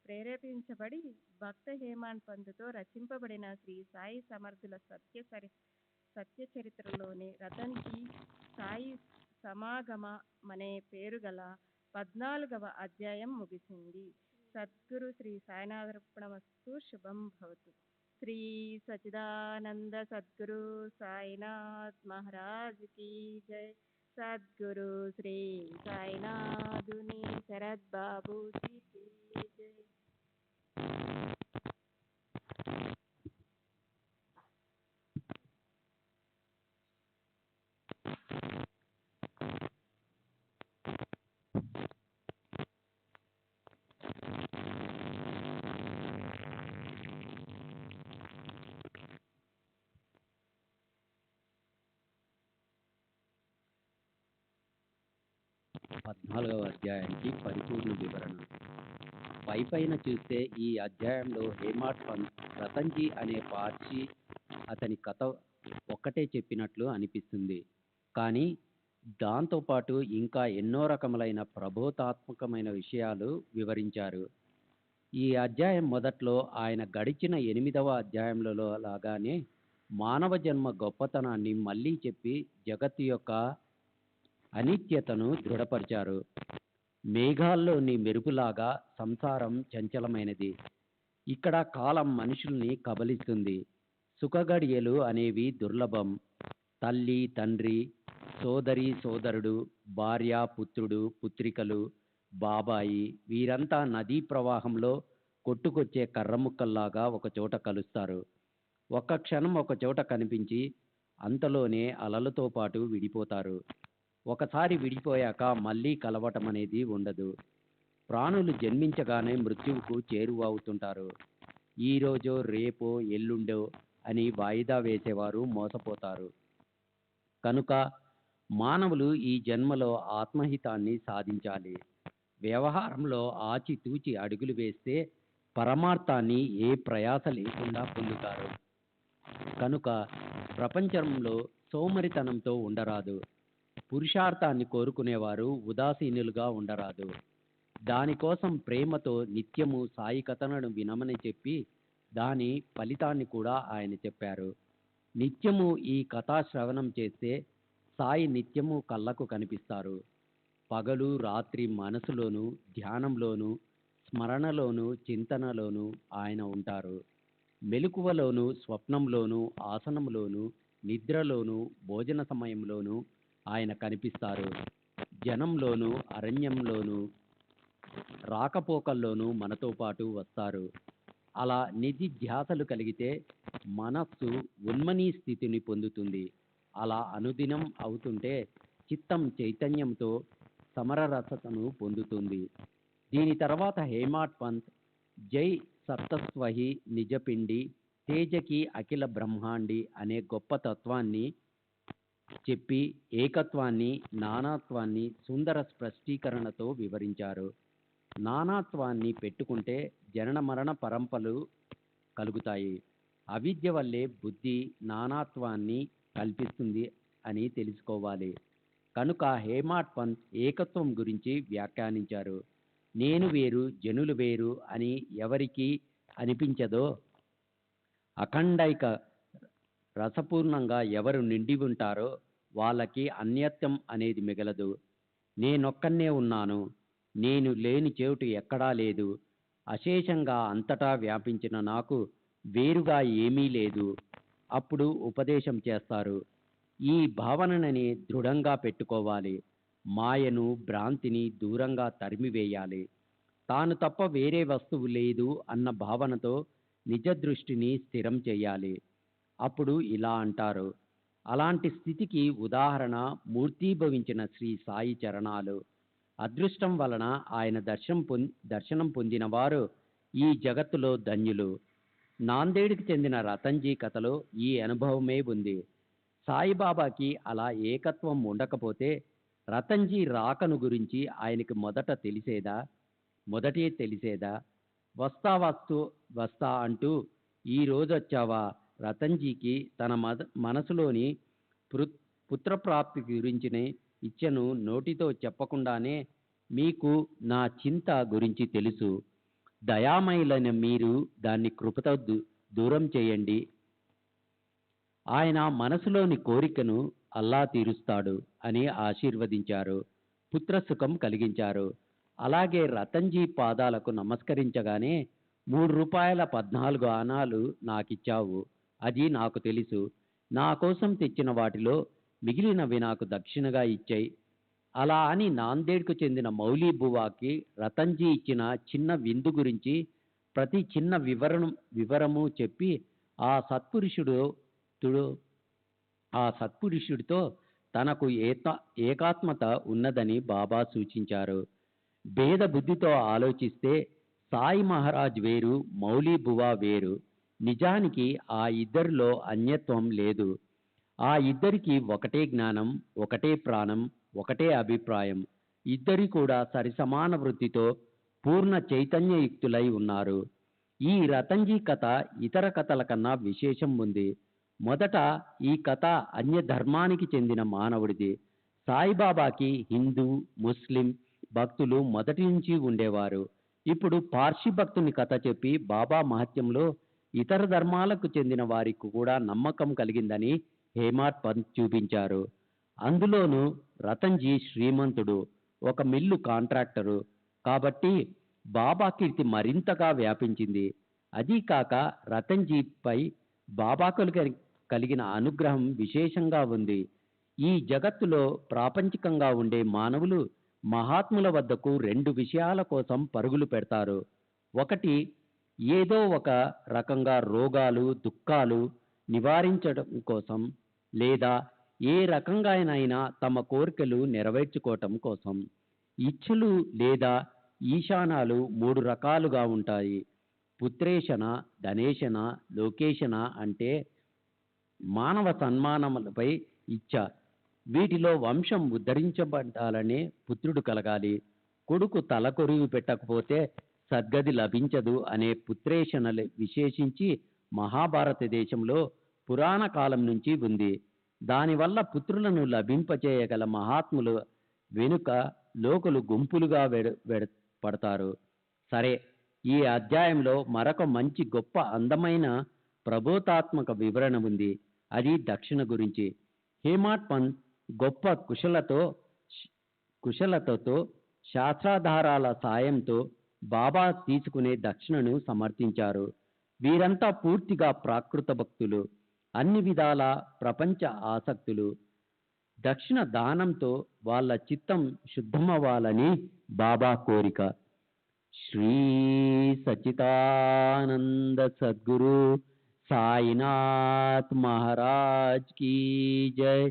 ప్రేరేపించబడి భక్త హేమాడ్ పంత్తో రచింపబడిన శ్రీ సాయి సమర్థుల సత్య చరిత్రలోని రతన్జీ సాయి సమాగమనే పేరుగల 14వ అధ్యాయం ముగిసింది. సద్గురు శ్రీ సాయినాథార్పణమస్తు. శుభం భవతు. శ్రీ సచ్చిదానంద సద్గురు సాయినాథ్ మహారాజ్ కీ జై. సద్గురు శ్రీ సాయినాథుని శరద్ బాబూజీ కీ జై. పద్నాలుగవ అధ్యాయానికి పరిపూర్ణ వివరణ. పైపైన చూస్తే ఈ అధ్యాయంలో హేమాడ్ పంత్ రతన్జీ అనే పార్సీ అతని కథ ఒక్కటే చెప్పినట్లు అనిపిస్తుంది. కానీ దాంతోపాటు ఇంకా ఎన్నో రకములైన ప్రబోధాత్మకమైన విషయాలు వివరించారు. ఈ అధ్యాయం మొదట్లో ఆయన గడిచిన 8వ అధ్యాయంలో లాగానే మానవ జన్మ గొప్పతనాన్ని మళ్ళీ చెప్పి జగత్తు యొక్క అనిత్యతను దృఢపరిచారు. మేఘాల్లోని మెరుపులాగా సంసారం చంచలమైనది. ఇక్కడ కాలం మనుషుల్ని కబలిస్తుంది. సుఖగడియలు అనేవి దుర్లభం. తల్లి తండ్రి, సోదరి సోదరుడు, భార్య పుత్రుడు పుత్రికలు, బాబాయి వీరంతా నదీ ప్రవాహంలో కొట్టుకొచ్చే కర్రముక్కల్లాగా ఒకచోట కలుస్తారు. ఒక్క క్షణం ఒక చోట కనిపించి అంతలోనే అలలతో పాటు విడిపోతారు. ఒకసారి విడిపోయాక మళ్ళీ కలవటం అనేది ఉండదు. ప్రాణులు జన్మించగానే మృత్యువుకు చేరువవుతుంటారు. ఈరోజో రేపో ఎల్లుండో అని వాయిదా వేసేవారు మోసపోతారు. కనుక మానవులు ఈ జన్మలో ఆత్మహితాన్ని సాధించాలి. వ్యవహారంలో ఆచితూచి అడుగులు వేస్తే పరమార్థాన్ని ఏ ప్రయాస లేకుండా పొందుతారు. కనుక ప్రపంచంలో సోమరితనంతో ఉండరాదు. పురుషార్థాన్ని కోరుకునేవారు ఉదాసీనులుగా ఉండరాదు. దానికోసం ప్రేమతో నిత్యము సాయి కథలను వినమని చెప్పి దాని ఫలితాన్ని కూడా ఆయన చెప్పారు. నిత్యము ఈ కథా శ్రవణం చేస్తే సాయి నిత్యము కళ్ళకు కనిపిస్తారు. పగలు రాత్రి మనసులోను ధ్యానంలోను స్మరణలోను చింతనలోను ఆయన ఉంటారు. మెలకువలోను స్వప్నంలోను ఆసనంలోను నిద్రలోను భోజన సమయంలోను ఆయన కనిపిస్తారు. జనంలోను అరణ్యంలోను రాకపోకల్లోనూ మనతో పాటు వస్తారు. అలా నిధి ధ్యాసలు కలిగితే మనస్సు ఉన్మనీ స్థితిని పొందుతుంది. అలా అనుదినం అవుతుంటే చిత్తం చైతన్యంతో సమరరసతను పొందుతుంది. దీని తర్వాత హేమాడ్ పంత్ జై సప్తస్వహి నిజపిండి తేజకి అఖిల బ్రహ్మాండి అనే గొప్ప తత్వాన్ని చెప్పి ఏకత్వాన్ని నానాత్వాన్ని సుందర స్పష్టీకరణతో వివరించారు. నానాత్వాన్ని పెట్టుకుంటే జనన మరణ పరంపరలు కలుగుతాయి. అవిద్య వల్లే బుద్ధి నానాత్వాన్ని కల్పిస్తుంది అని తెలుసుకోవాలి. కనుక హేమాడ్ పంత్ ఏకత్వం గురించి వ్యాఖ్యానించారు. నేను వేరు జనులు వేరు అని ఎవరికి అనిపించదో, అఖండైక రసపూర్ణంగా ఎవరు నిండి ఉంటారో వాళ్ళకి అన్యత్వం అనేది మిగలదు. నేనొక్కనే ఉన్నాను, నేను లేని చోటు ఎక్కడా లేదు, అశేషంగా అంతటా వ్యాపించిన నాకు వేరుగా ఏమీ లేదు. అప్పుడు ఉపదేశం చేస్తారు. ఈ భావనని దృఢంగా పెట్టుకోవాలి. మాయను భ్రాంతిని దూరంగా తరిమివేయాలి. తాను తప్ప వేరే వస్తువు లేదు అన్న భావనతో నిజ దృష్టిని స్థిరం చేయాలి. అప్పుడు ఇలా అంటారు. అలాంటి స్థితికి ఉదాహరణ మూర్తీభవించిన శ్రీ సాయి చరణాలు. అదృష్టం వలన ఆయన దర్శనం పొందిన వారు ఈ జగత్తులో ధన్యులు. నాందేడ్కి చెందిన రతన్జీ కథలో ఈ అనుభవమే ఉంది. సాయిబాబాకి అలా ఏకత్వం ఉండకపోతే రతన్జీ రాకను గురించి ఆయనకి మొదటే తెలిసేదా? వస్తా అంటూ ఈ రోజొచ్చావా? రతన్జీకి తన మనసులోని పుత్రప్రాప్తి గురించిన ఇచ్చను నోటితో చెప్పకుండానే మీకు నా చింత గురించి తెలుసు, దయామయులైన మీరు దాన్ని కృపతో దూరం చేయండి. ఆయన మనసులోని కోరికను అల్లా తీరుస్తాడు అని ఆశీర్వదించారు. పుత్రసుఖం కలిగించారు. అలాగే రతన్జీ పాదాలకు నమస్కరించగానే 3 రూపాయల 14 ఆనాలు నాకిచ్చావు, అది నాకు తెలుసు. నా కోసం తెచ్చిన వాటిలో మిగిలినవి నాకు దక్షిణగా ఇచ్చాయి. అలా అని నాందేడ్కు చెందిన మౌలీ బువాకి రతన్జీ ఇచ్చిన చిన్న విందు గురించి ప్రతి చిన్న వివరము చెప్పి ఆ సత్పురుషుడితో తనకు ఏకాత్మత ఉన్నదని బాబా సూచించారు. భేద బుద్ధితో ఆలోచిస్తే సాయి మహారాజ్ వేరు, మౌలీ బువా వేరు. నిజానికి ఆ ఇద్దరిలో అన్యత్వం లేదు. ఆ ఇద్దరికి ఒకటే జ్ఞానం, ఒకటే ప్రాణం, ఒకటే అభిప్రాయం. ఇద్దరి కూడా సరిసమాన వృత్తితో పూర్ణ చైతన్యయుక్తులై ఉన్నారు. ఈ రతన్జీ కథ ఇతర కథల కన్నా విశేషం ఉంది. మొదట ఈ కథ అన్య ధర్మానికి చెందిన మానవుడిది. సాయిబాబాకి హిందూ, ముస్లిం భక్తులు మొదటి నుంచి ఉండేవారు. ఇప్పుడు పార్సీ భక్తుని కథ చెప్పి బాబా మహత్యంలో ఇతర ధర్మాలకు చెందిన వారికి కూడా నమ్మకం కలిగిందని హేమాడ్ పంత్ చూపించారు. అందులోనూ రతన్జీ శ్రీమంతుడు, ఒక మిల్లు కాంట్రాక్టరు కాబట్టి బాబా కీర్తి మరింతగా వ్యాపించింది. అదీ కాక రతన్జీపై బాబాకు కలిగిన అనుగ్రహం విశేషంగా ఉంది. ఈ జగత్తులో ప్రాపంచికంగా ఉండే మానవులు మహాత్ముల వద్దకు 2 విషయాల కోసం పరుగులు పెడతారు. ఒకటి, ఏదో ఒక రకంగా రోగాలు దుఃఖాలు నివారించడం కోసం, లేదా ఏ రకంగానైనా తమ కోరికలు నెరవేర్చుకోవటం కోసం. ఇచ్ఛలు లేదా ఈశానాలు 3 రకాలుగా ఉంటాయి. పుత్రేషణ, ధనేషణ, లోకేషణ అంటే మానవ సన్మానములపై ఇచ్ఛ. వీటిలో వంశం ఉద్ధరించబడాలనే పుత్రుడు కలగాలి, కొడుకు తలకొరివి పెట్టకపోతే సద్గతి లభించదు అనే పుత్రేషణలు విశేషించి మహాభారత దేశంలో పురాణ కాలం నుంచి ఉంది. దానివల్ల పుత్రులను లభింపచేయగల మహాత్ములు వెనుక లోకులు గుంపులుగా పడతారు. సరే, ఈ అధ్యాయంలో మరొక మంచి గొప్ప అందమైన ప్రబోధాత్మక వివరణ ఉంది. అది దక్షిణ గురించి. హేమాడ్ పంత్ గొప్ప కుశలతతో శాస్త్రాధారాల సాయంతో బాబా తీసుకునే దక్షిణను సమర్థించారు. వీరంతా పూర్తిగా ప్రాకృత భక్తులు, అన్ని విధాల ప్రపంచ ఆసక్తులు. దక్షిణ దానంతో వాళ్ళ చిత్తం శుద్ధమవ్వాలని బాబా కోరిక. శ్రీ సచితానంద సద్గురు సాయినాథ్ మహారాజ్ కీ జై.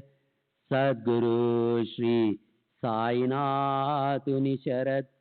సద్గురు శ్రీ సాయినాథుని శరత్.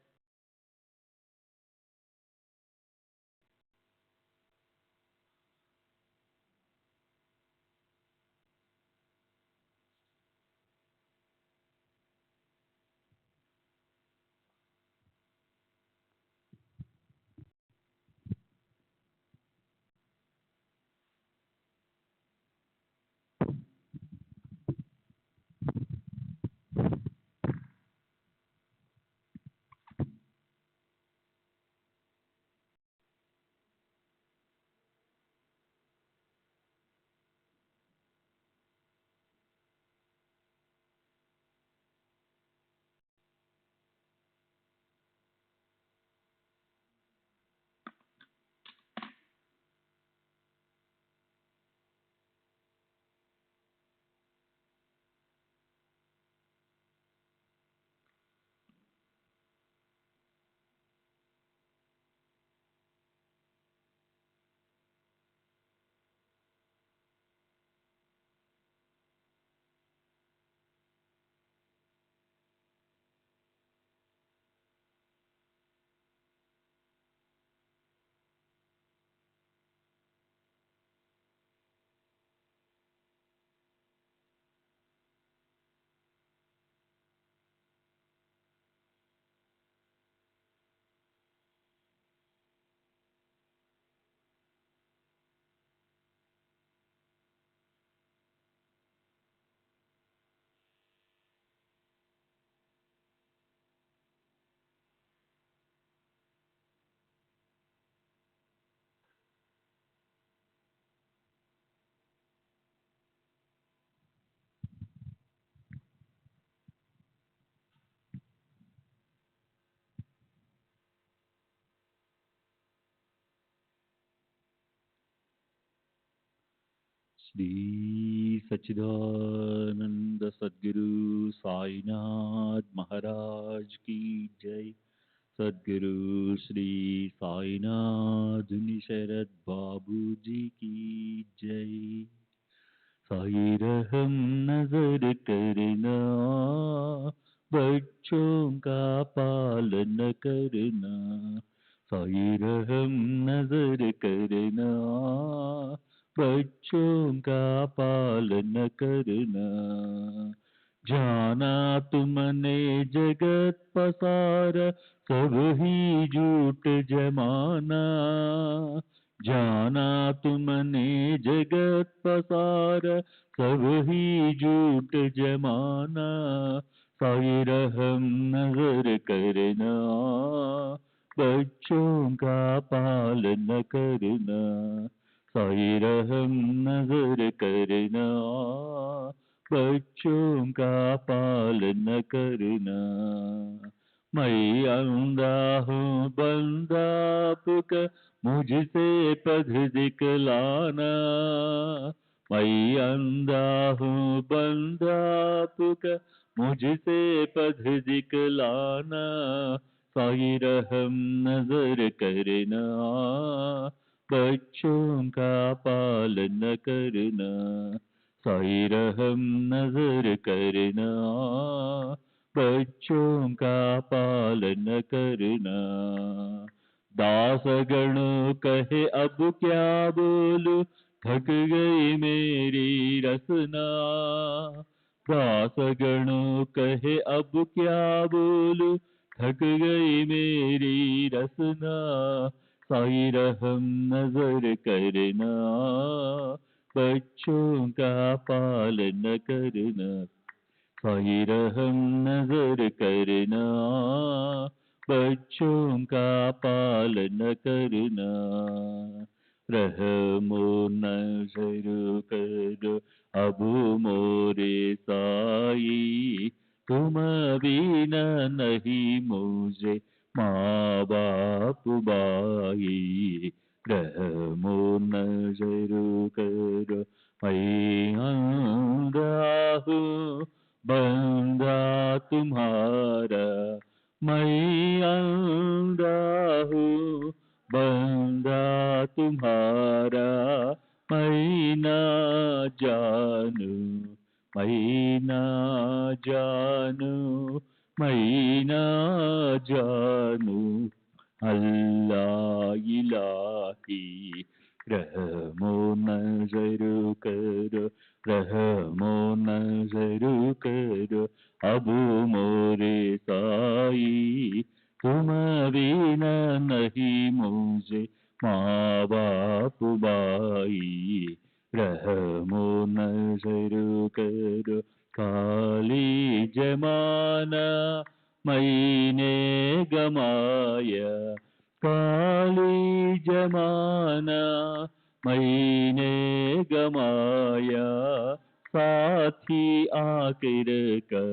శ్రీ సచ్చిదానంద సద్గురు సాయినాథ్ మహారాజ్ కీ జై. సద్గురు శ్రీ సాయినాథుని శరత్ బాబూజీ की जय. साई रहम नजर करना, बच्चों का पालन करना. साई रहम नजर करना, बच्चों का पालन करना. जाना तुमने जगत पसार, सब ही झूठ जमाना. जाना तुमने जगत पसार, सब ही झूठ जमाना. साई रहम नजर करना, बच्चों का पालन करना. साई रहम नजर करना, बच्चों का पालन करना. मैं अंधा हूँ बंदा आपका, मुझसे पथ दिखलाना. मैं अंधा हूँ बंदा आपका, मुझसे पथ दिखलाना. साई रहम नजर करना, बच्चों का पालन करना. साई रहम नजर करना, बच्चों का पालन करना. दासगण कहे अब क्या बोलूं, थक गई मेरी रसना. दासगण कहे अब क्या बोलूं, थक गई मेरी रसना. साई रहम नजर करना, बच्चों का पालन करना. साई रहम नजर करना, बच्चों का पालन करना. रहमो नजर करो अब मोरे साई, तुम बिना नहीं मुझे माँ बाप बाई रहमो नजर करो मैं अंधा हूँ बंदा तुम्हारा मैं अंधा हूँ बंदा तुम्हारा मैं ना जानू मैं ना जानू मैं ना जानू अल्लाह इलाही रहमो नजर करो रहमो नजर करो अब मोरे साई तुम बिना नहीं मुझे माँ बाप बाई रहमो नजर करो काली जमाना मैंने गमाया काली जमाना मैंने गमाया साथी आखिर का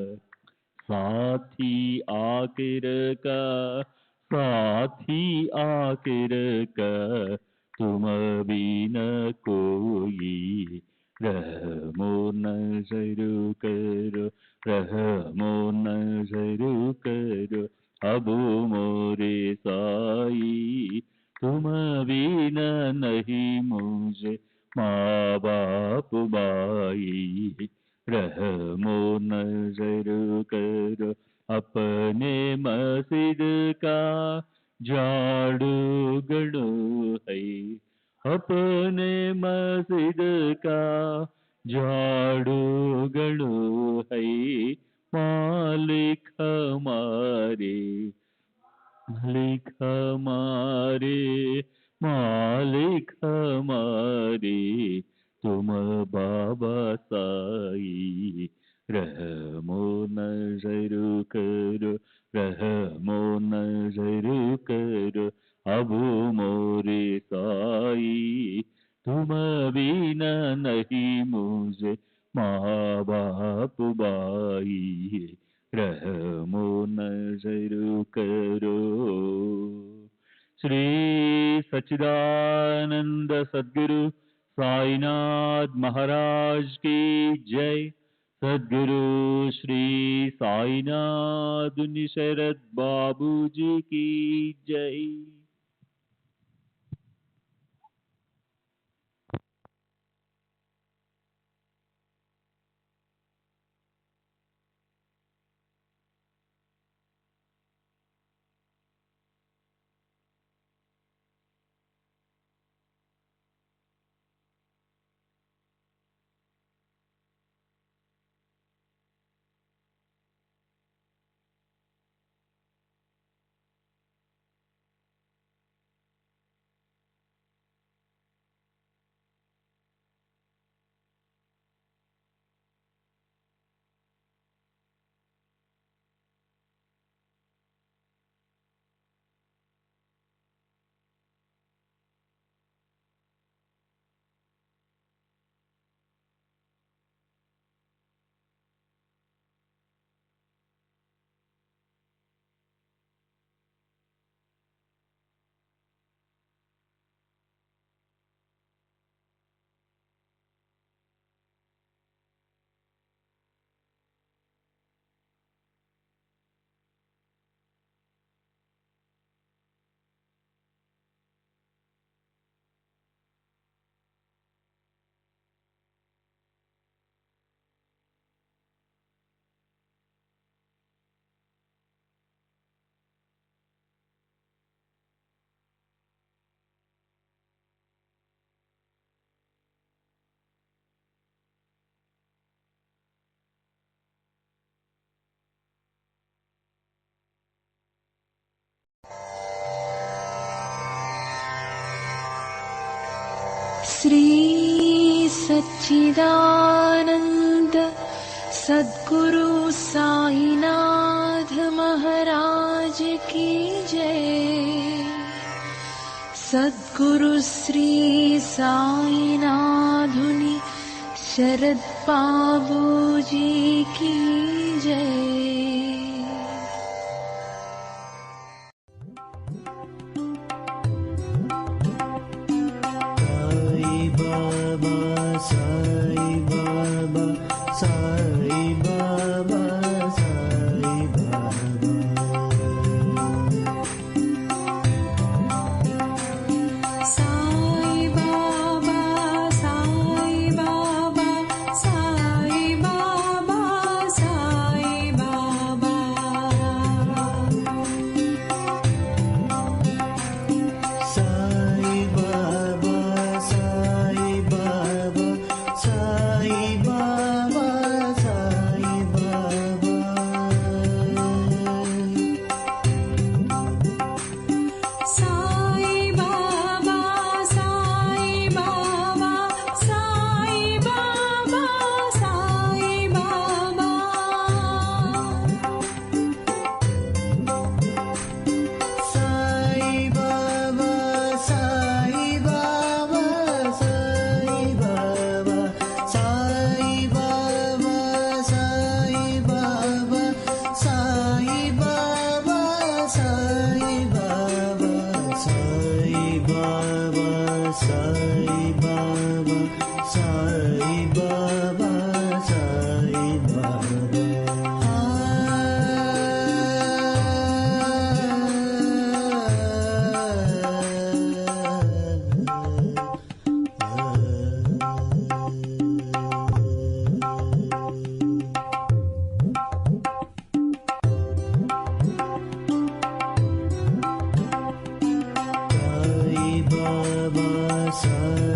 साथी आखिर का साथी आखिर का तुम बिना कोई रहमो नजर करो रहमो नजर करो अब मोरे साई तुम बिना नहीं मुझे माँ बाप बाई रहमो नजर करो अपने मस्जिद का झाड़ू गड़ो है अपने मस्जिद का झाड़ू गड़ो है मालिक हमारे मालिक हमारे मालिक हमारे तुम बाबा साई रहमो नजर करो रहमो नजर करो अब मोरे साई तुम बिना नहीं मुझे माँ बाप बाई रहमो नजर करो श्री सच्चिदानंद सद्गुरु साईनाथ महाराज की जय सद्गुरु श्री साईनाथ शरद बाबू जी की जय। श्री सच्चिदानंद सद्गुरु साईनाथ महाराज की जय। सद्गुरु श्री साईनाथुनि शरद बाबू जी की जय। బాబా సాయి బాబా సాయి బాబా సాయి బాబా సాయి బాబా సాయి